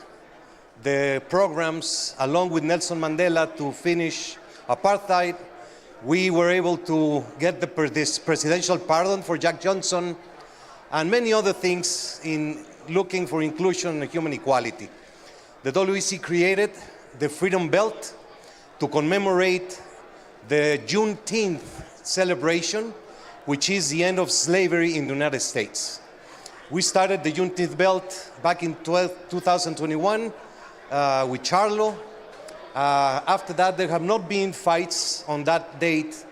the programs along with Nelson Mandela to finish apartheid. We were able to get this presidential pardon for Jack Johnson and many other things in looking for inclusion and human equality. The WBC created the Freedom Belt to commemorate the Juneteenth celebration, which is the end of slavery in the United States. We started the Juneteenth Belt back in 2021 with Charlo. After that, there have not been fights on that date.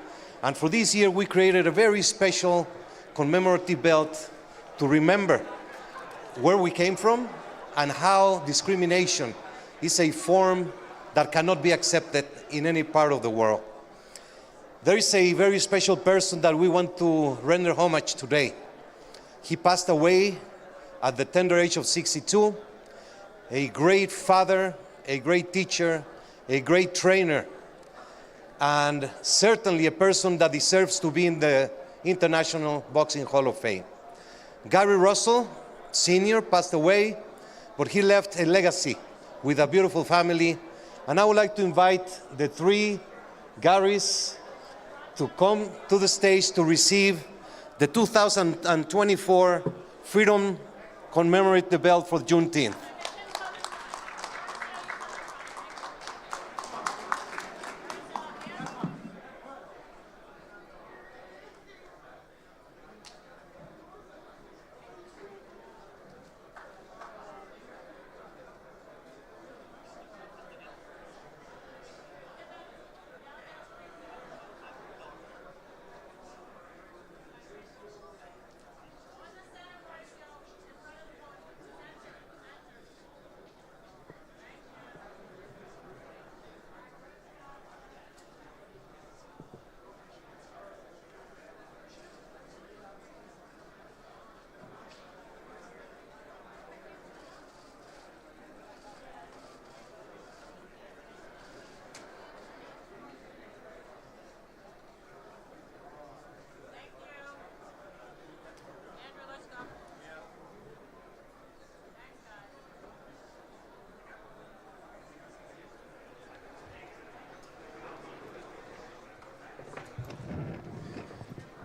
And for this year, we created a very special commemorative belt to remember where we came from and how discrimination is a form that cannot be accepted in any part of the world. There is a very special person that we want to render homage today. He passed away at the tender age of 62, a great father, a great teacher, a great trainer, and certainly a person that deserves to be in the International Boxing Hall of Fame. Gary Russell, Sr., passed away, but he left a legacy with a beautiful family. And I would like to invite the three Garys to come to the stage to receive the 2024 Freedom Commemorative Belt for Juneteenth.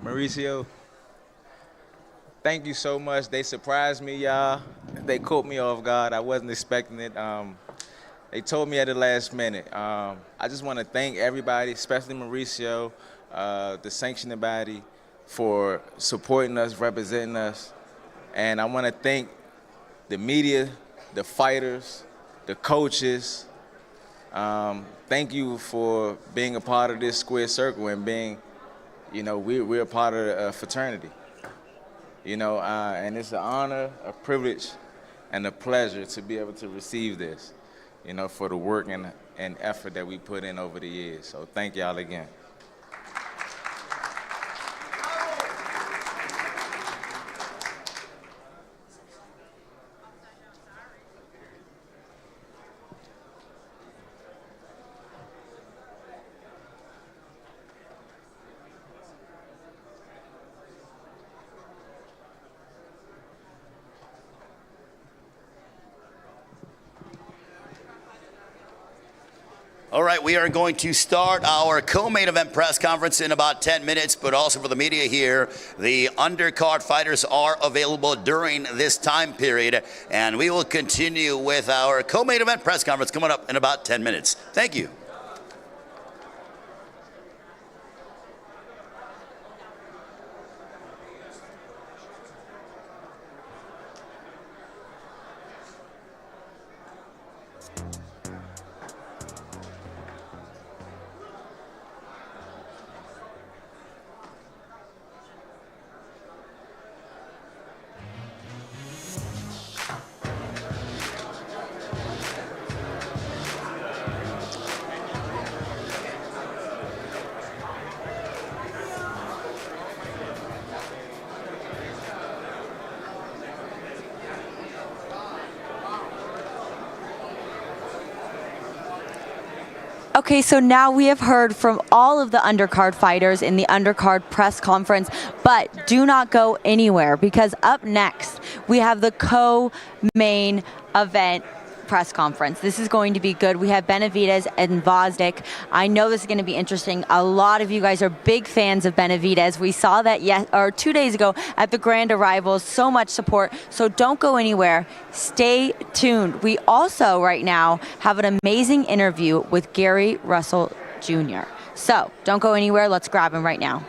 Mauricio, thank you so much. They surprised me, y'all. They caught me off guard. I wasn't expecting it. They told me at the last minute. I just want to thank everybody, especially Mauricio, the sanctioning body, for supporting us, representing us. And I want to thank the media, the fighters, the coaches. Thank you for being a part of this square circle and being, you know, we're a part of a fraternity, you know, and it's an honor, a privilege, and a pleasure to be able to receive this, you know, for the work and effort that we put in over the years. So thank y'all again. All right, we are going to start our co-main event press conference in about 10 minutes, but also for the media here, the undercard fighters are available during this time period, and we will continue with our co-main event press conference coming up in about 10 minutes. Thank you. Okay, so now we have heard from all of the undercard fighters in the undercard press conference, but do not go anywhere because up next we have the co-main event press conference. This is going to be good. We have Benavidez and Gvozdyk. I know this is going to be interesting. A lot of you guys are big fans of Benavidez. We saw that 2 days ago at the Grand Arrivals. So much support. So don't go anywhere. Stay tuned. We also right now have an amazing interview with Gary Russell Jr. So don't go anywhere. Let's grab him right now.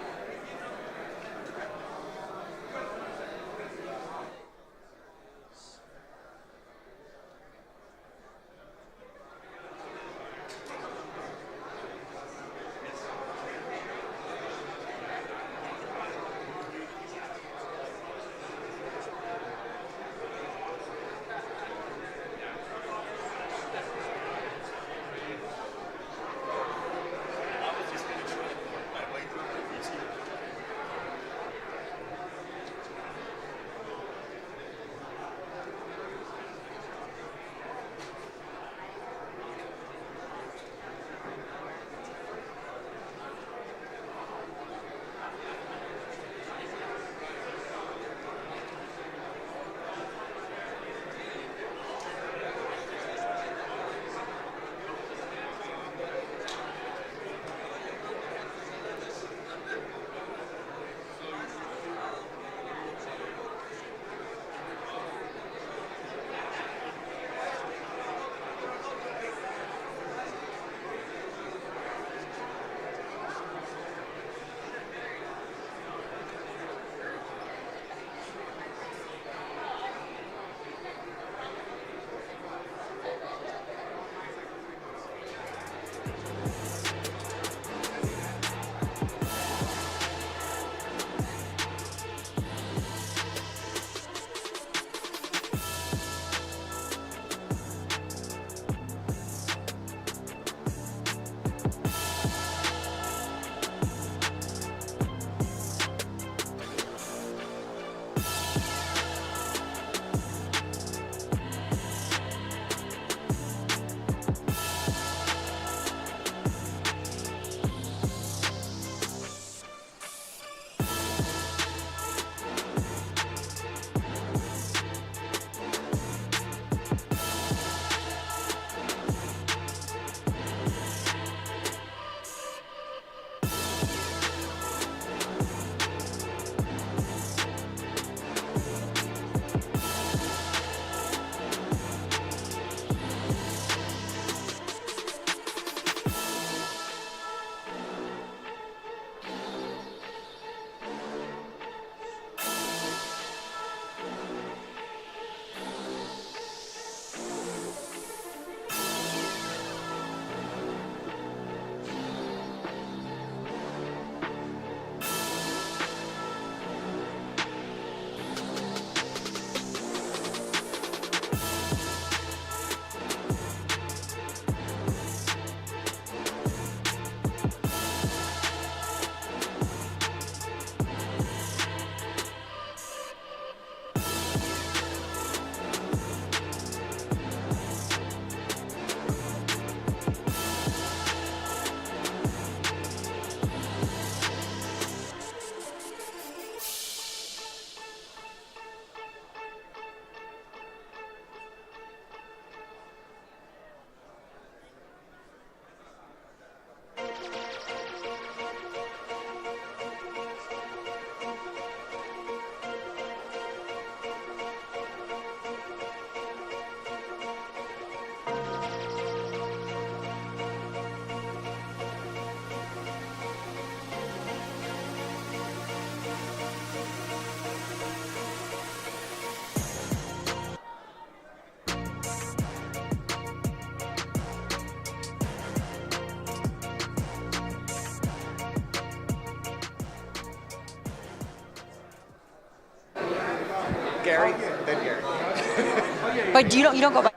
Gary, then Gary. But you don't go by.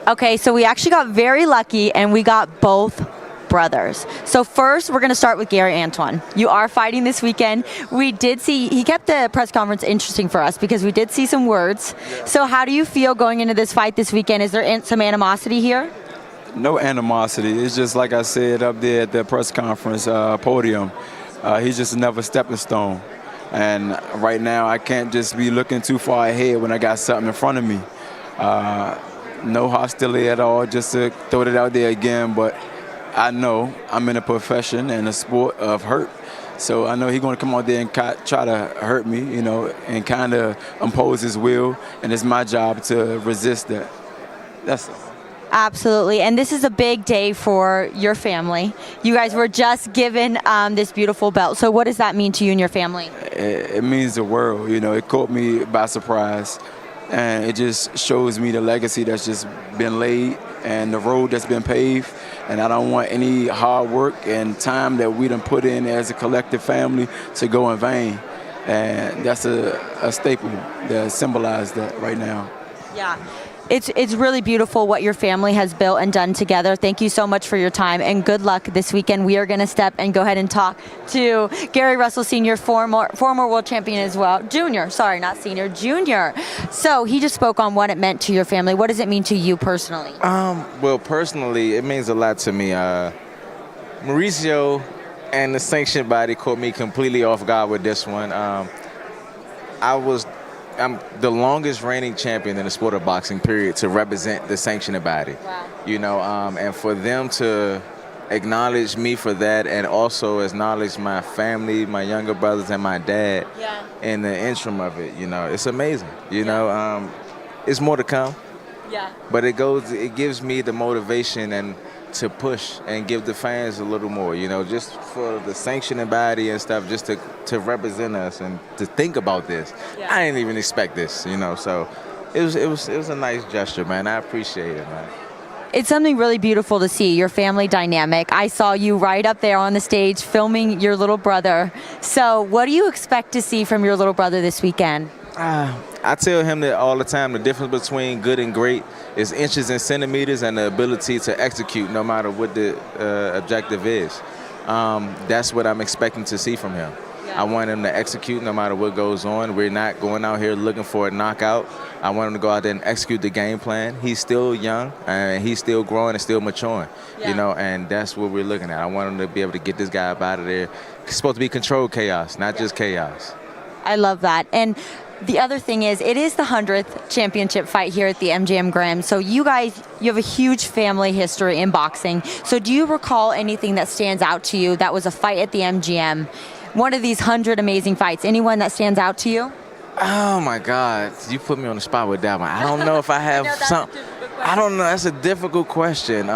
Okay, so we actually got very lucky and we got both brothers. So first, we're going to start with Gary Antoine. You are fighting this weekend. We did see, he kept the press conference interesting for us because we did see some words. So how do you feel going into this fight this weekend? Is there some animosity here? No animosity. It's just like I said up there at the press conference podium. He's just another stepping stone. And right now, I can't just be looking too far ahead when I got something in front of me. No hostility at all, just to throw it out there again. But I know I'm in a profession and a sport of hurt. So I know he's going to come out there and try to hurt me, you know, and kind of impose his will. And it's my job to resist that. That's all. Absolutely, and this is a big day for your family. You guys were just given this beautiful belt. So what does that mean to you and your family? It means the world. You know, it caught me by surprise, and it just shows me the legacy that's just been laid and the road that's been paved. And I don't want any hard work and time that we done put in as a collective family to go in vain. And that's a staple that symbolizes that right now. Yeah. It's really beautiful what your family has built and done together. Thank you so much for your time, and good luck this weekend. We are going to step and go ahead and talk to Gary Russell Sr., former world champion as well. Junior, sorry, not senior, junior. So he just spoke on what it meant to your family. What does it mean to you personally? Well, personally, it means a lot to me. Mauricio and the sanctioned body caught me completely off guard with this one. I'm the longest reigning champion in the sport of boxing, period, to represent the sanctioning body. Wow. You know, and for them to acknowledge me for that and also acknowledge my family, my younger brothers, and my dad in the interim of it, you know, it's amazing. You know, it's more to come. Yeah. But it gives me the motivation and to push and give the fans a little more, you know, just for the sanctioning body and stuff, just to represent us and to think about this. Yeah. I didn't even expect this, you know, so it was a nice gesture, man. I appreciate it, man. It's something really beautiful to see, your family dynamic. I saw you right up there on the stage filming your little brother. So what do you expect to see from your little brother this weekend? I tell him that all the time, the difference between good and great is inches and centimeters and the ability to execute no matter what the objective is. That's what I'm expecting to see from him. I want him to execute no matter what goes on. We're not going out here looking for a knockout. I want him to go out there and execute the game plan. He's still young, and he's still growing and still maturing, you know, and that's what we're looking at. I want him to be able to get this guy up out of there. It's supposed to be controlled chaos, not just chaos. I love that. And the other thing is, it is the 100th championship fight here at the MGM Grand. So you guys, you have a huge family history in boxing. So do you recall anything that stands out to you that was a fight at the MGM? One of these 100 amazing fights. Anyone that stands out to you? Oh my God, you put me on the spot with that one. I don't know if I have some. I don't know. That's a difficult question.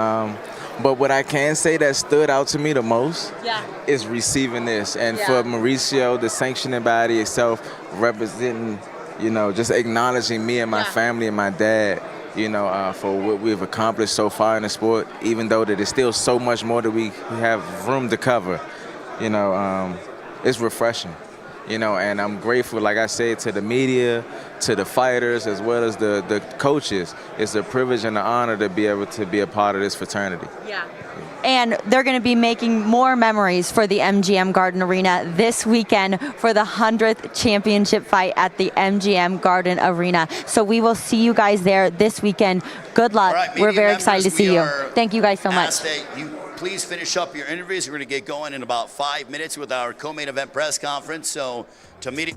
But what I can say that stood out to me the most is receiving this. And for Mauricio, the sanctioning body itself, representing, you know, just acknowledging me and my family and my dad, you know, for what we've accomplished so far in the sport, even though that there's still so much more that we have room to cover, you know, it's refreshing. You know, and I'm grateful, like I said, to the media, to the fighters, as well as the coaches. It's a privilege and an honor to be able to be a part of this fraternity. Yeah. And they're going to be making more memories for the MGM Garden Arena this weekend for the 100th championship fight at the MGM Garden Arena. So we will see you guys there this weekend. Good luck. Right, we're very excited to see you. Thank you guys so much. Please finish up your interviews. We're going to get going in about 5 minutes with our co-main event press conference. So to meet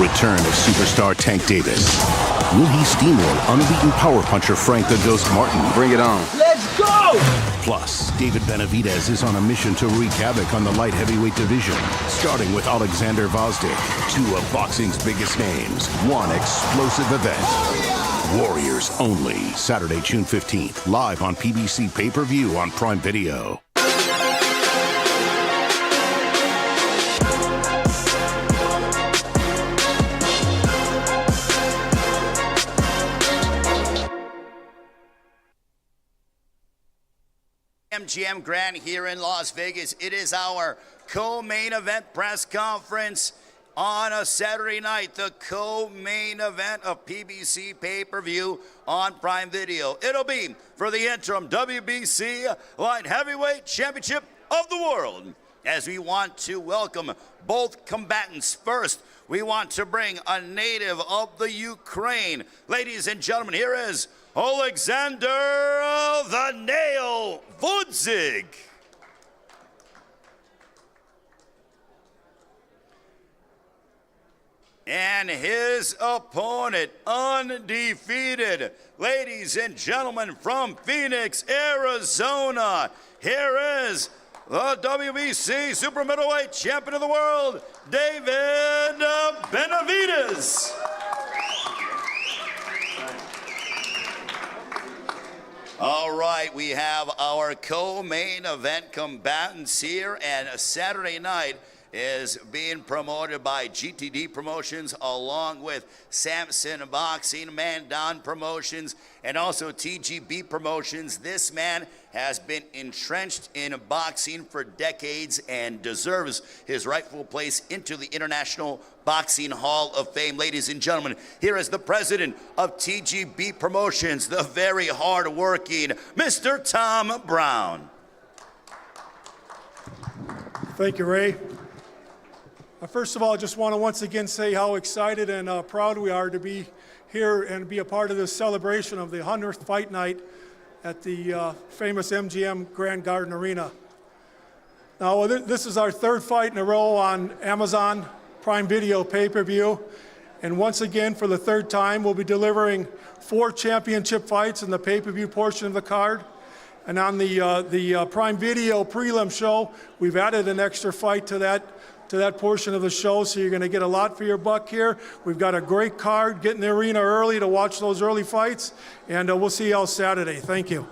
return of superstar Tank Davis. Will he steamroll unbeaten power puncher Frank the Ghost Martin? Bring it on. Let's go! Plus, David Benavidez is on a mission to wreak havoc on the light heavyweight division, starting with Oleksandr Gvozdyk, two of boxing's biggest names, one explosive event. Warriors only, Saturday, June 15th, live on PBC Pay-Per-View on Prime Video. MGM Grand here in Las Vegas. It is our co-main event press conference on a Saturday night, the co-main event of PBC Pay-Per-View on Prime Video. It'll be for the interim WBC Light Heavyweight Championship of the World. As we want to welcome both combatants. First, we want to bring a native of the Ukraine. Ladies and gentlemen, here is Oleksandr the Nail Gvozdyk. And his opponent, undefeated. Ladies and gentlemen, from Phoenix, Arizona, here is the WBC Super Middleweight Champion of the World, David Benavidez. All right, we have our co-main event combatants here, and Saturday night is being promoted by GTD Promotions along with Samson Boxing, Mandan Promotions, and also TGB Promotions. This man has been entrenched in boxing for decades and deserves his rightful place into the International Boxing Hall of Fame. Ladies and gentlemen, here is the president of TGB Promotions, the very hard-working Mr. Tom Brown. Thank you, Ray. First of all, I just want to once again say how excited and proud we are to be here and be a part of this celebration of the 100th fight night at the famous MGM Grand Garden Arena. Now, this is our third fight in a row on Amazon Prime Video Pay-Per-View. And once again, for the third time, we'll be delivering 4 championship fights in the pay-per-view portion of the card. And on the Prime Video prelim show, we've added an extra fight to that portion of the show, so you're going to get a lot for your buck here. We've got a great card. Get in the arena early to watch those early fights, and we'll see you all Saturday. Thank you.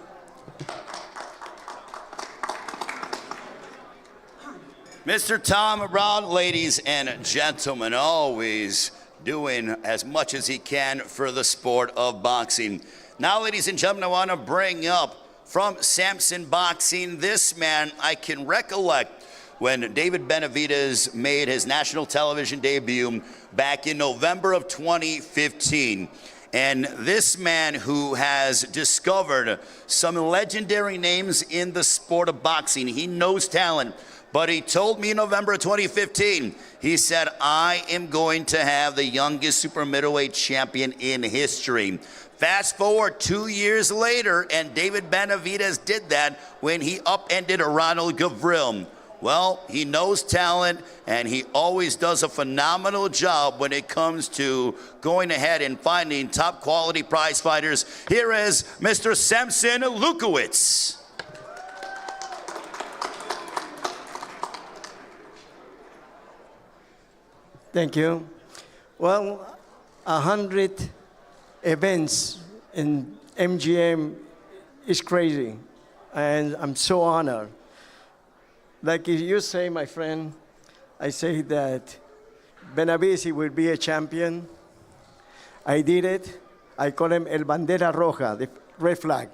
Mr. Tom Brown, ladies and gentlemen, always doing as much as he can for the sport of boxing. Now, ladies and gentlemen, I want to bring up from Samson Boxing this man I can recollect when David Benavidez made his national television debut back in November of 2015. And this man who has discovered some legendary names in the sport of boxing, he knows talent, but he told me in November of 2015, he said, I am going to have the youngest super middleweight champion in history. Fast forward 2 years later, and David Benavidez did that when he upended Ronald Gavril. Well, he knows talent, and he always does a phenomenal job when it comes to going ahead and finding top quality prize fighters. Here is Mr. Samson Lukowitz. Thank you. Well, 100 events in MGM is crazy, and I'm so honored. Like you say, my friend, I say that Benavidez will be a champion. I did it. I call him El Bandera Roja, the red flag.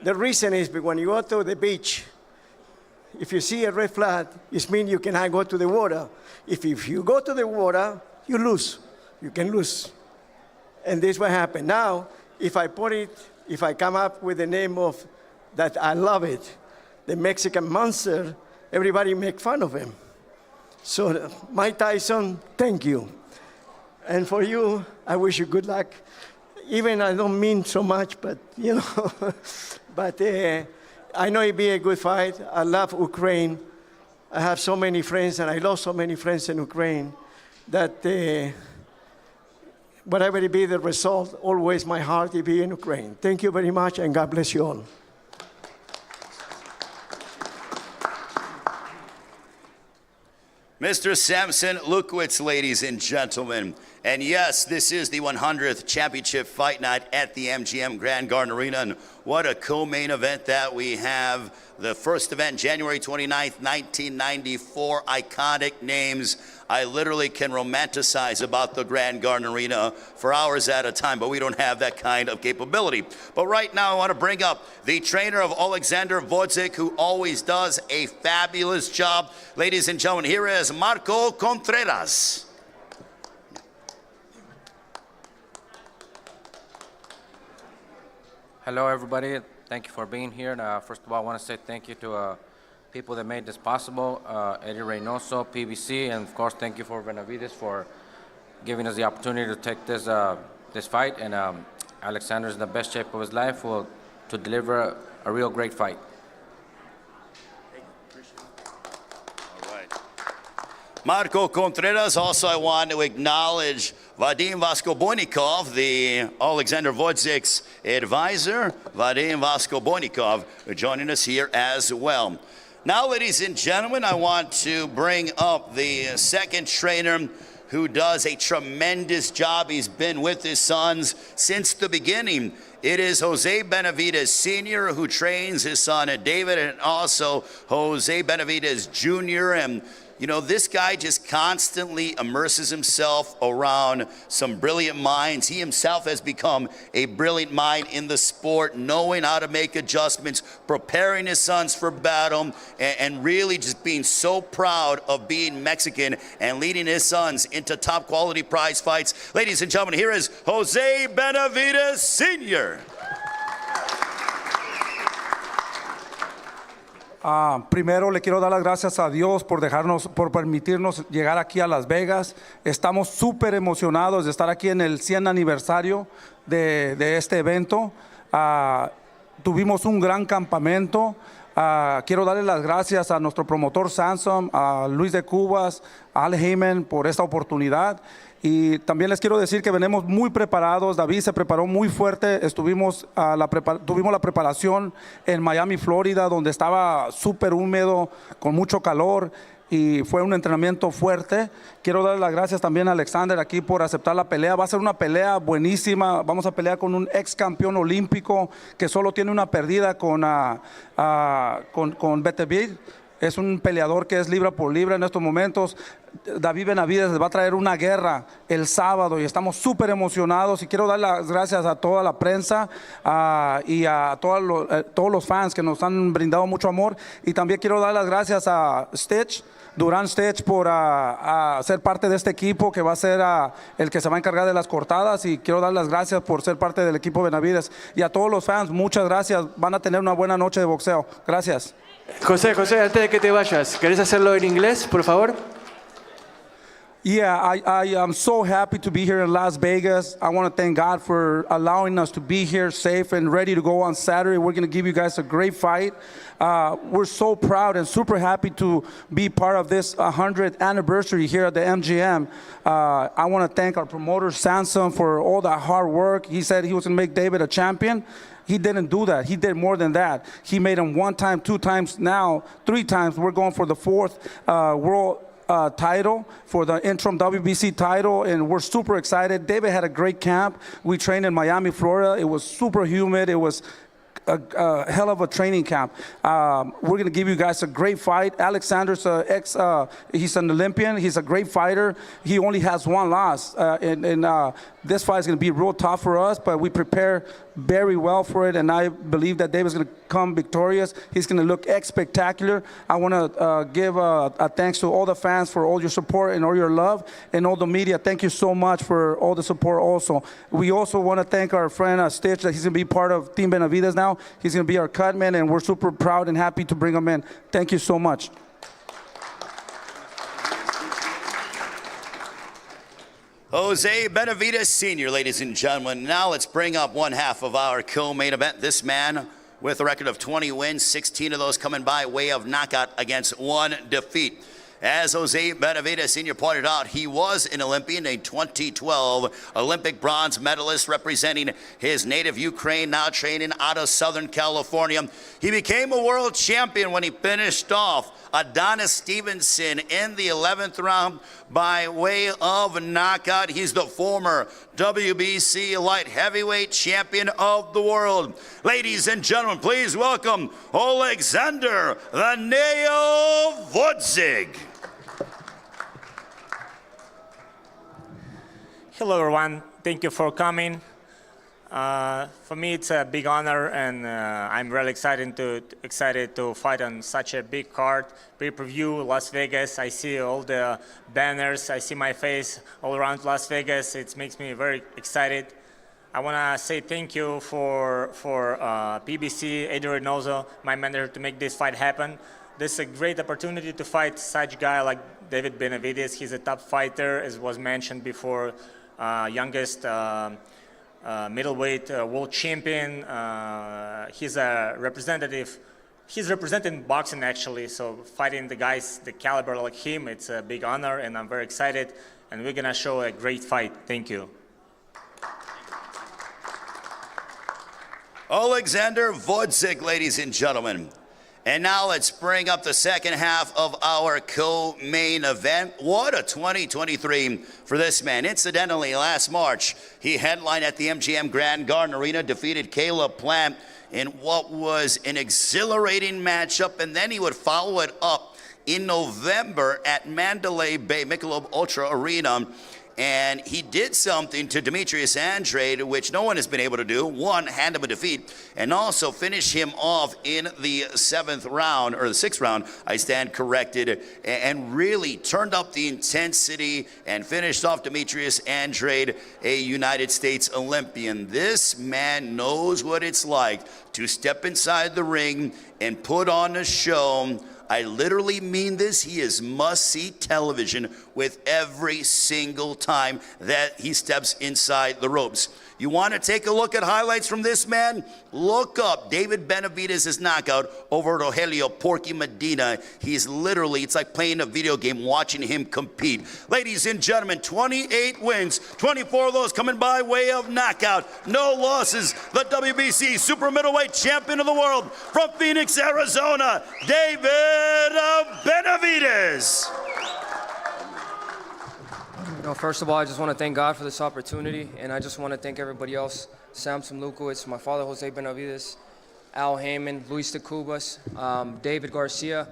The reason is because when you go to the beach, if you see a red flag, it means you cannot go to the water. If you go to the water, you lose. You can lose. And this is what happened. Now, if I come up with the name of that, I love it, the Mexican Monster, everybody make fun of him. So, Mike Tyson, thank you. And for you, I wish you good luck. Even I don't mean so much, but, you know, but I know it'll be a good fight. I love Ukraine. I have so many friends, and I lost so many friends in Ukraine that whatever it be the result, always my heart will be in Ukraine. Thank you very much, and God bless you all. Mr. Samson Lukowicz, ladies and gentlemen. And yes, this is the 100th championship fight night at the MGM Grand Garden Arena. And what a co-main event that we have. The first event, January 29th, 1994. Iconic names. I literally can romanticize about the Grand Garden Arena for hours at a time, but we don't have that kind of capability. But right now I want to bring up the trainer of Oleksandr Gvozdyk, who always does a fabulous job. Ladies and gentlemen, here is Marco Contreras. Hello, everybody. Thank you for being here. First of all, I want to say thank you to people that made this possible, Eddie Reynoso, PBC, and of course, thank you for Benavidez for giving us the opportunity to take this fight. And Oleksandr is in the best shape of his life to deliver a real great fight. All right. Marco Contreras. Also, I want to acknowledge Vadim Voskoboynikov, the Oleksandr Gvozdyk's advisor. Vadim Voskoboynikov joining us here as well. Now, ladies and gentlemen, I want to bring up the second trainer who does a tremendous job. He's been with his sons since the beginning. It is Jose Benavidez Sr. who trains his son David, and also Jose Benavidez Jr. And you know, this guy just constantly immerses himself around some brilliant minds. He himself has become a brilliant mind in the sport, knowing how to make adjustments, preparing his sons for battle, and really just being so proud of being Mexican and leading his sons into top quality prize fights. Ladies and gentlemen, here is Jose Benavidez Sr. Primero le quiero dar las gracias a Dios por permitirnos llegar aquí a Las Vegas. Estamos súper emocionados de estar aquí en el 100 aniversario de este evento. Tuvimos un gran campamento. Quiero darle las gracias a nuestro promotor Samson, a Luis de Cubas, a Al Heyman por esta oportunidad. Y también les quiero decir que venimos muy preparados. David se preparó muy fuerte. Tuvimos la preparación en Miami, Florida, donde estaba súper húmedo, con mucho calor, y fue un entrenamiento fuerte. Quiero dar las gracias también a Oleksandr aquí por aceptar la pelea. Va a ser una pelea buenísima. Vamos a pelear con un ex campeón olímpico que solo tiene una perdida con Benavidez. Es un peleador que es libra por libra en estos momentos. David Benavidez va a traer una guerra el sábado y estamos súper emocionados. Y quiero dar las gracias a toda la prensa y a todos los fans que nos han brindado mucho amor. Y también quiero dar las gracias a Durán Stitch, por ser parte de este equipo que va a ser el que se va a encargar de las cortadas. Y quiero dar las gracias por ser parte del equipo Benavidez. Y a todos los fans, muchas gracias. Van a tener una buena noche de boxeo. Gracias. José, antes de que te vayas, ¿querés hacerlo en inglés, por favor? Yeah, I am so happy to be here in Las Vegas. I want to thank God for allowing us to be here safe and ready to go on Saturday. We're going to give you guys a great fight. We're so proud and super happy to be part of this 100th anniversary here at the MGM. I want to thank our promoter, Samson, for all that hard work. He said he was going to make David a champion. He didn't do that. He did more than that. He made him 1 time, 2 times, now 3 times. We're going for the 4th world title, for the interim WBC title, and we're super excited. David had a great camp. We trained in Miami, Florida. It was super humid. It was a hell of a training camp. We're going to give you guys a great fight. Oleksandr's he's an Olympian. He's a great fighter. He only has 1 loss. This fight is going to be real tough for us, but we prepare very well for it, and I believe that David's going to come victorious. He's going to look spectacular. I want to give a thanks to all the fans for all your support and all your love, and all the media. Thank you so much for all the support also. We also want to thank our friend Stitch, that he's going to be part of Team Benavidez now. He's going to be our cutman, and we're super proud and happy to bring him in. Thank you so much. Jose Benavidez Sr., ladies and gentlemen. Now let's bring up one half of our co-main event. This man with a record of 20 wins, 16 of those coming by way of knockout against 1 defeat. As Jose Benavidez Sr. pointed out, he was an Olympian, a 2012 Olympic bronze medalist representing his native Ukraine, now training out of Southern California. He became a world champion when he finished off Adonis Stevenson in the 11th round by way of knockout. He's the former WBC light heavyweight champion of the world. Ladies and gentlemen, please welcome Oleksandr the Nail Gvozdyk. Hello everyone, thank you for coming. For me it's a big honor, and I'm really excited to fight on such a big card. Pay-per-view, Las Vegas. I see all the banners, I see my face all around Las Vegas. It makes me very excited. I want to say thank you for PBC, Eddie Reynoso, my manager, to make this fight happen. This is a great opportunity to fight such a guy like David Benavidez. He's a top fighter, as was mentioned before. Youngest middleweight world champion. He's a representative. He's representing boxing actually. So fighting the guys, the caliber like him, it's a big honor, and I'm very excited. And we're gonna show a great fight. Thank you. Oleksandr Gvozdyk, ladies and gentlemen. And now let's bring up the second half of our co-main event. What a 2023 for this man. Incidentally, last March, he headlined at the MGM Grand Garden Arena, defeated Caleb Plant in what was an exhilarating matchup, and then he would follow it up in November at Mandalay Bay Michelob Ultra Arena. And he did something to Demetrius Andrade, which no one has been able to do. One, hand him a defeat, and also finish him off in the 7th round, or the 6th round, I stand corrected, and really turned up the intensity and finished off Demetrius Andrade, a United States Olympian. This man knows what it's like to step inside the ring and put on a show. I literally mean this. He is must-see television with every single time that he steps inside the ropes. You want to take a look at highlights from this man? Look up David Benavidez' knockout over Rogelio Porky Medina. He's literally, it's like playing a video game watching him compete. Ladies and gentlemen, 28 wins, 24 of those coming by way of knockout. No losses. The WBC super middleweight champion of the world from Phoenix, Arizona, David Benavidez. First of all, I just want to thank God for this opportunity, and I just want to thank everybody else. Samson Lukowicz, my father, Jose Benavidez, Al Heyman, Luis de Cubas, David Garcia.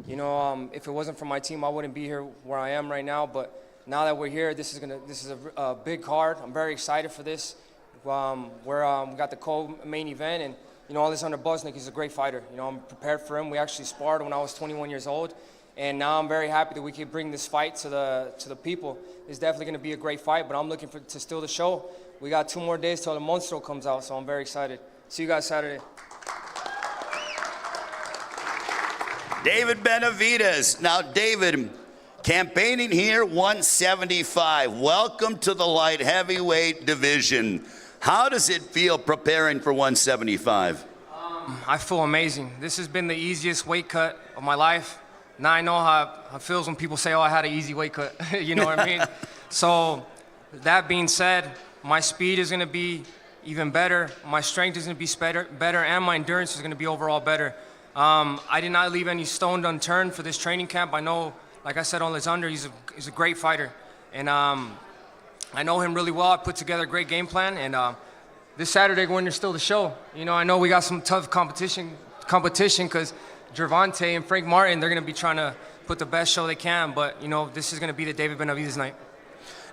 If it wasn't for my team, I wouldn't be here where I am right now. But now that we're here, this is a big card. I'm very excited for this. We got the co-main event, and Oleksandr Gvozdyk is a great fighter. I'm prepared for him. We actually sparred when I was 21 years old. And now I'm very happy that we can bring this fight to the people. It's definitely going to be a great fight, but I'm looking to steal the show. We got 2 more days till the Monstro comes out, so I'm very excited. See you guys Saturday. David Benavidez. Now, David, campaigning here, 175. Welcome to the light heavyweight division. How does it feel preparing for 175? I feel amazing. This has been the easiest weight cut of my life. Now I know how it feels when people say, oh, I had an easy weight cut. You know what I mean? So that being said, my speed is going to be even better. My strength is going to be better, and my endurance is going to be overall better. I did not leave any stone unturned for this training camp. I know, like I said, Oleksandr, he's a great fighter. And I know him really well. I put together a great game plan. And this Saturday, when there's still the show, I know we got some tough competition because Gervonta and Frank Martin, they're going to be trying to put the best show they can, but, this is going to be the David Benavidez night.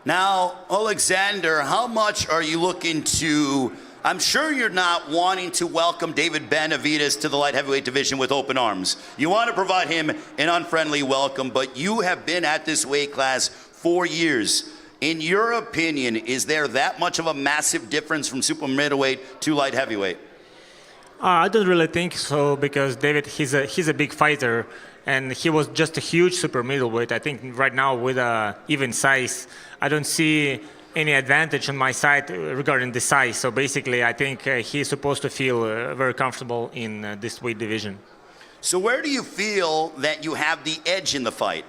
Now, Oleksandr, how much are you looking to, I'm sure you're not wanting to welcome David Benavidez to the light heavyweight division with open arms. You want to provide him an unfriendly welcome, but you have been at this weight class 4 years. In your opinion, is there that much of a massive difference from super middleweight to light heavyweight? I don't really think so, because David, he's a big fighter, and he was just a huge super middleweight. I think right now with even size, I don't see any advantage on my side regarding the size. So basically, I think he's supposed to feel very comfortable in this weight division. So where do you feel that you have the edge in the fight?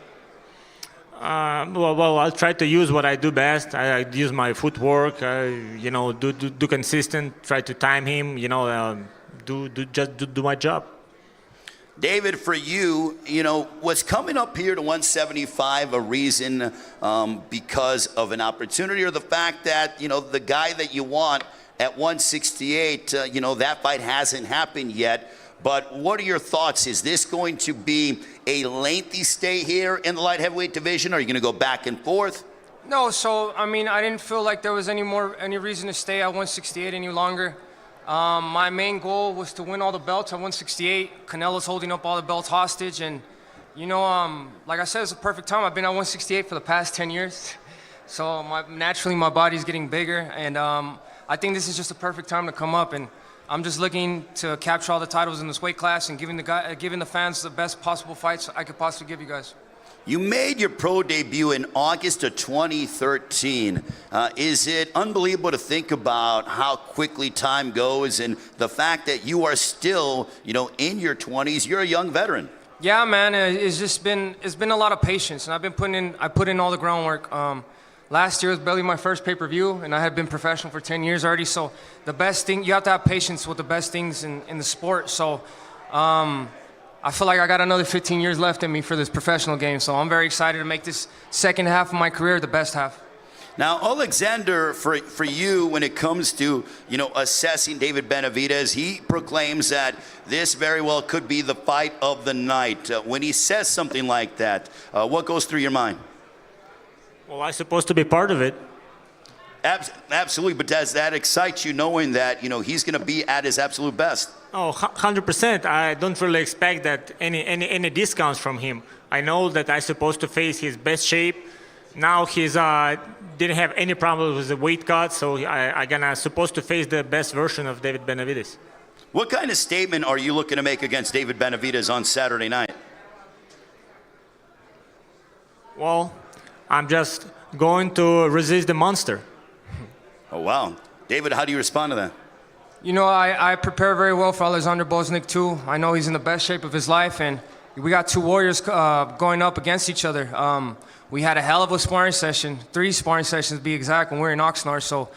Well, I'll try to use what I do best. I use my footwork, do consistent, try to time him, do my job. David, for you, was coming up here to 175 a reason because of an opportunity, or the fact that, the guy that you want at 168, that fight hasn't happened yet? But what are your thoughts? Is this going to be a lengthy stay here in the light heavyweight division? Are you going to go back and forth? No, so, I didn't feel like there was any reason to stay at 168 any longer. My main goal was to win all the belts at 168. Canelo's holding up all the belts hostage. And, like I said, it's a perfect time. I've been at 168 for the past 10 years. So naturally, my body's getting bigger. And I think this is just a perfect time to come up. And I'm just looking to capture all the titles in this weight class and giving the fans the best possible fights I could possibly give you guys. You made your pro debut in August of 2013. Is it unbelievable to think about how quickly time goes and the fact that you are still, in your 20s? You're a young veteran. Yeah, man. It's been a lot of patience, and I put in all the groundwork. Last year was barely my first pay-per-view, and I had been professional for 10 years already. So the best thing, you have to have patience with the best things in the sport. So I feel like I got another 15 years left in me for this professional game. So I'm very excited to make this second half of my career the best half. Now, Oleksandr, for you, when it comes to, assessing David Benavidez, he proclaims that this very well could be the fight of the night. When he says something like that, what goes through your mind? Well, I'm supposed to be part of it. Absolutely, but does that excite you, knowing that, he's going to be at his absolute best? Oh, 100%. I don't really expect that any discounts from him. I know that I'm supposed to face his best shape. Now he's didn't have any problems with the weight cut, so I'm supposed to face the best version of David Benavidez. What kind of statement are you looking to make against David Benavidez on Saturday night? Well, I'm just going to resist the monster. Oh, wow. David, how do you respond to that? I prepare very well for Alexander Gvozdyk too. I know he's in the best shape of his life, and we got two warriors going up against each other. We had a hell of a sparring session, 3 sparring sessions to be exact, when we were in Oxnard. So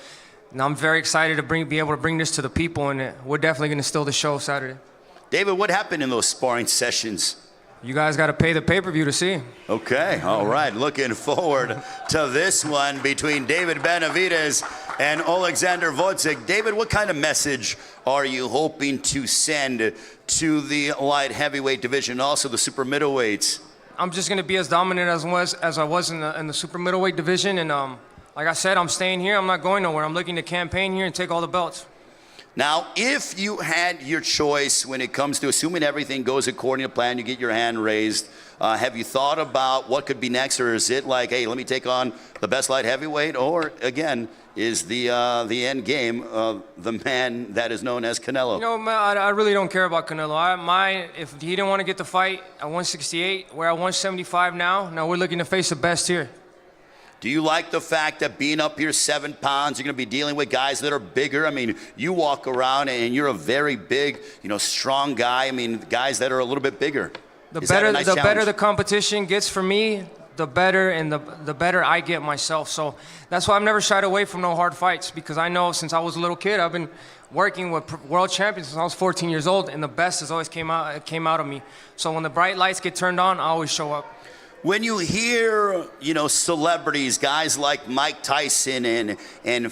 I'm very excited to be able to bring this to the people, and we're definitely going to steal the show Saturday. David, what happened in those sparring sessions? You guys got to pay the pay-per-view to see. Okay, all right. Looking forward to this one between David Benavidez and Oleksandr Gvozdyk. David, what kind of message are you hoping to send to the light heavyweight division and also the super middleweights? I'm just going to be as dominant as I was in the super middleweight division. And like I said, I'm staying here. I'm not going nowhere. I'm looking to campaign here and take all the belts. Now, if you had your choice when it comes to assuming everything goes according to plan, you get your hand raised, have you thought about what could be next? Or is it like, hey, let me take on the best light heavyweight? Or, again, is the end game the man that is known as Canelo? I really don't care about Canelo. If he didn't want to get the fight at 168, we're at 175 now. Now we're looking to face the best here. Do you like the fact that being up here 7 pounds, you're going to be dealing with guys that are bigger? I mean, you walk around and you're a very big, strong guy. I mean, guys that are a little bit bigger. The better the competition gets for me, the better, and the better I get myself. So that's why I've never shied away from no hard fights, because I know since I was a little kid, I've been working with world champions since I was 14 years old, and the best has always came out of me. So when the bright lights get turned on, I always show up. When you hear, celebrities, guys like Mike Tyson and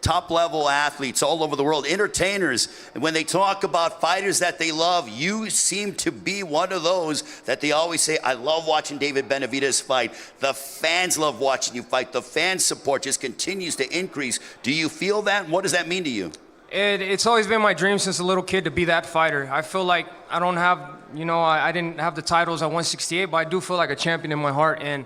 top-level athletes all over the world, entertainers, and when they talk about fighters that they love, you seem to be one of those that they always say, I love watching David Benavidez fight. The fans love watching you fight. The fan support just continues to increase. Do you feel that? What does that mean to you? It's always been my dream since a little kid to be that fighter. I feel like I don't have, I didn't have the titles at 168, but I do feel like a champion in my heart. And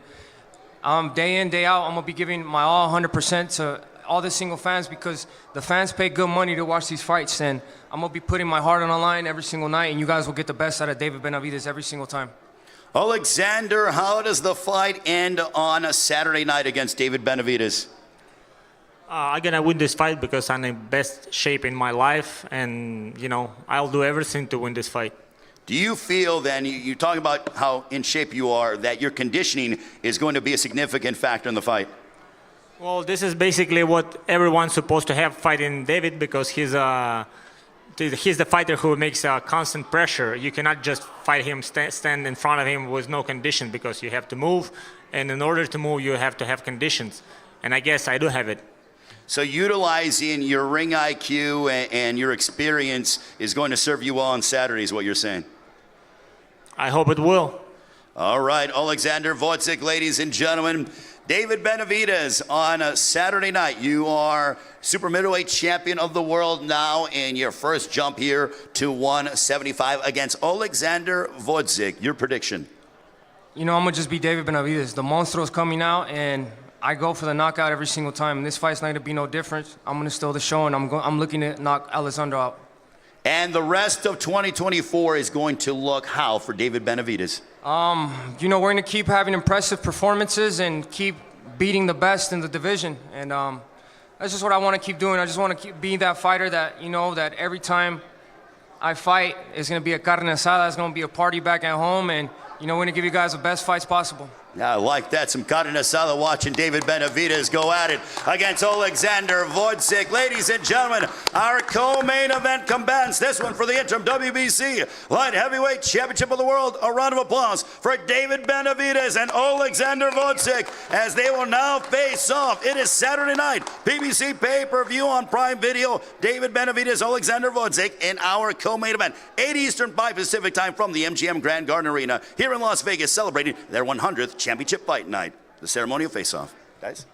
day in, day out, I'm going to be giving my all 100% to all the single fans, because the fans pay good money to watch these fights. And I'm going to be putting my heart on the line every single night, and you guys will get the best out of David Benavidez every single time. Oleksandr, how does the fight end on a Saturday night against David Benavidez? I'm going to win this fight because I'm in best shape in my life, and, I'll do everything to win this fight. Do you feel then, you talk about how in shape you are, that your conditioning is going to be a significant factor in the fight? Well, this is basically what everyone's supposed to have fighting David, because he's the fighter who makes constant pressure. You cannot just fight him, stand in front of him with no condition, because you have to move, and in order to move, you have to have conditions. And I guess I do have it. So utilizing your ring IQ and your experience is going to serve you well on Saturday, is what you're saying? I hope it will. All right, Oleksandr Gvozdyk, ladies and gentlemen. David Benavidez on a Saturday night. You are super middleweight champion of the world now in your first jump here to 175 against Oleksandr Gvozdyk. Your prediction? You know, I'm going to just be David Benavidez. The Monstro is coming out, and I go for the knockout every single time. And this fight's not going to be no different. I'm going to steal the show, and I'm looking to knock Oleksandr out. And the rest of 2024 is going to look how for David Benavidez? You know, we're going to keep having impressive performances and keep beating the best in the division. And that's just what I want to keep doing. I just want to keep being that fighter that, you know, that every time I fight, it's going to be a carne asada. It's going to be a party back at home. And, you know, we're going to give you guys the best fights possible. Yeah, I like that. Some carne asada watching David Benavidez go at it against Oleksandr Gvozdyk. Ladies and gentlemen, our co-main event combatants. This one for the interim WBC Light Heavyweight Championship of the World. A round of applause for David Benavidez and Oleksandr Gvozdyk as they will now face off. It is Saturday night, PBC Pay-Per-View on Prime Video. David Benavidez, Oleksandr Gvozdyk in our co-main event. 8 Eastern, 5 Pacific time from the MGM Grand Garden Arena here in Las Vegas, celebrating their 100th championship fight night, the ceremonial face-off. Guys?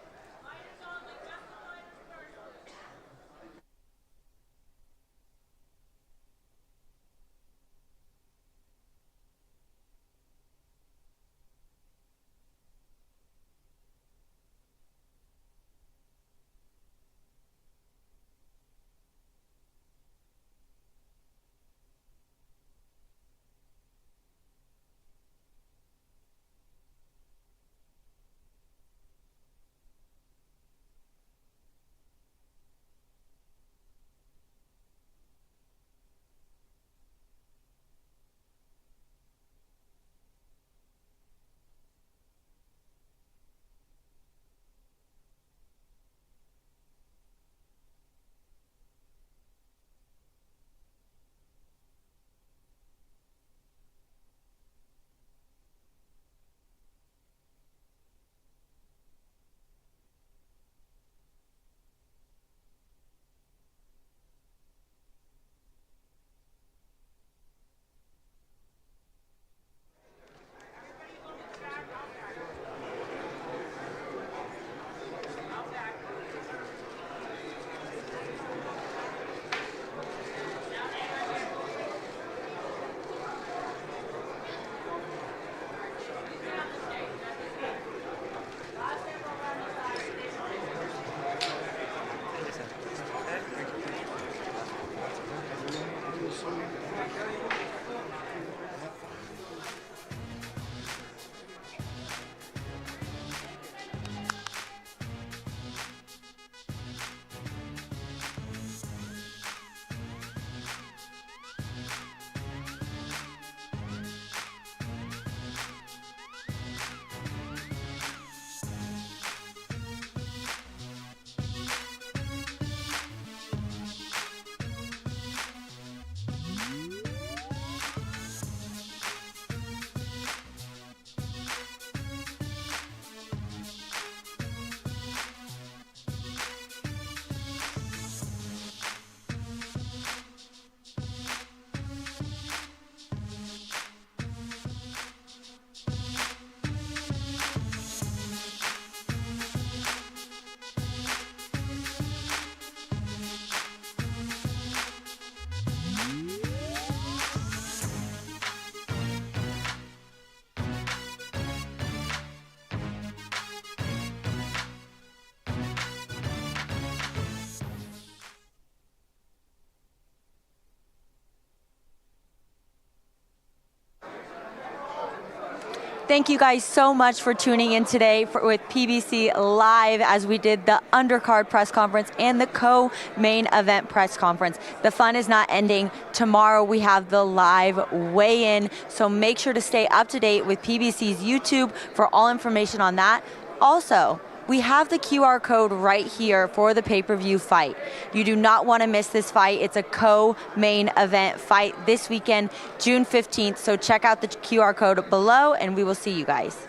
Thank you guys so much for tuning in today with PBC Live as we did the undercard press conference and the co-main event press conference. The fun is not ending. Tomorrow we have the live weigh-in, so make sure to stay up to date with PBC's YouTube for all information on that. Also, we have the QR code right here for the pay-per-view fight. You do not want to miss this fight. It's a co-main event fight this weekend, June 15th. So check out the QR code below and we will see you guys.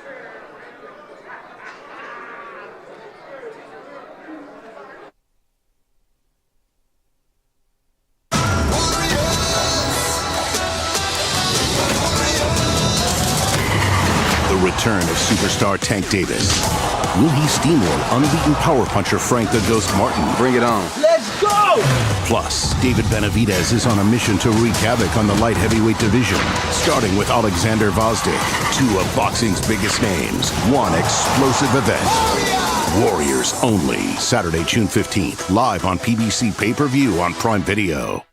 The return of superstar Tank Davis. Will he steamroll unbeaten power puncher Frank the Ghost Martin? Bring it on. Let's go! Plus, David Benavidez is on a mission to wreak havoc on the light heavyweight division, starting with Oleksandr Gvozdyk, two of boxing's biggest names, one explosive event. Warriors only, Saturday, June 15th, live on PBC Pay-Per-View on Prime Video.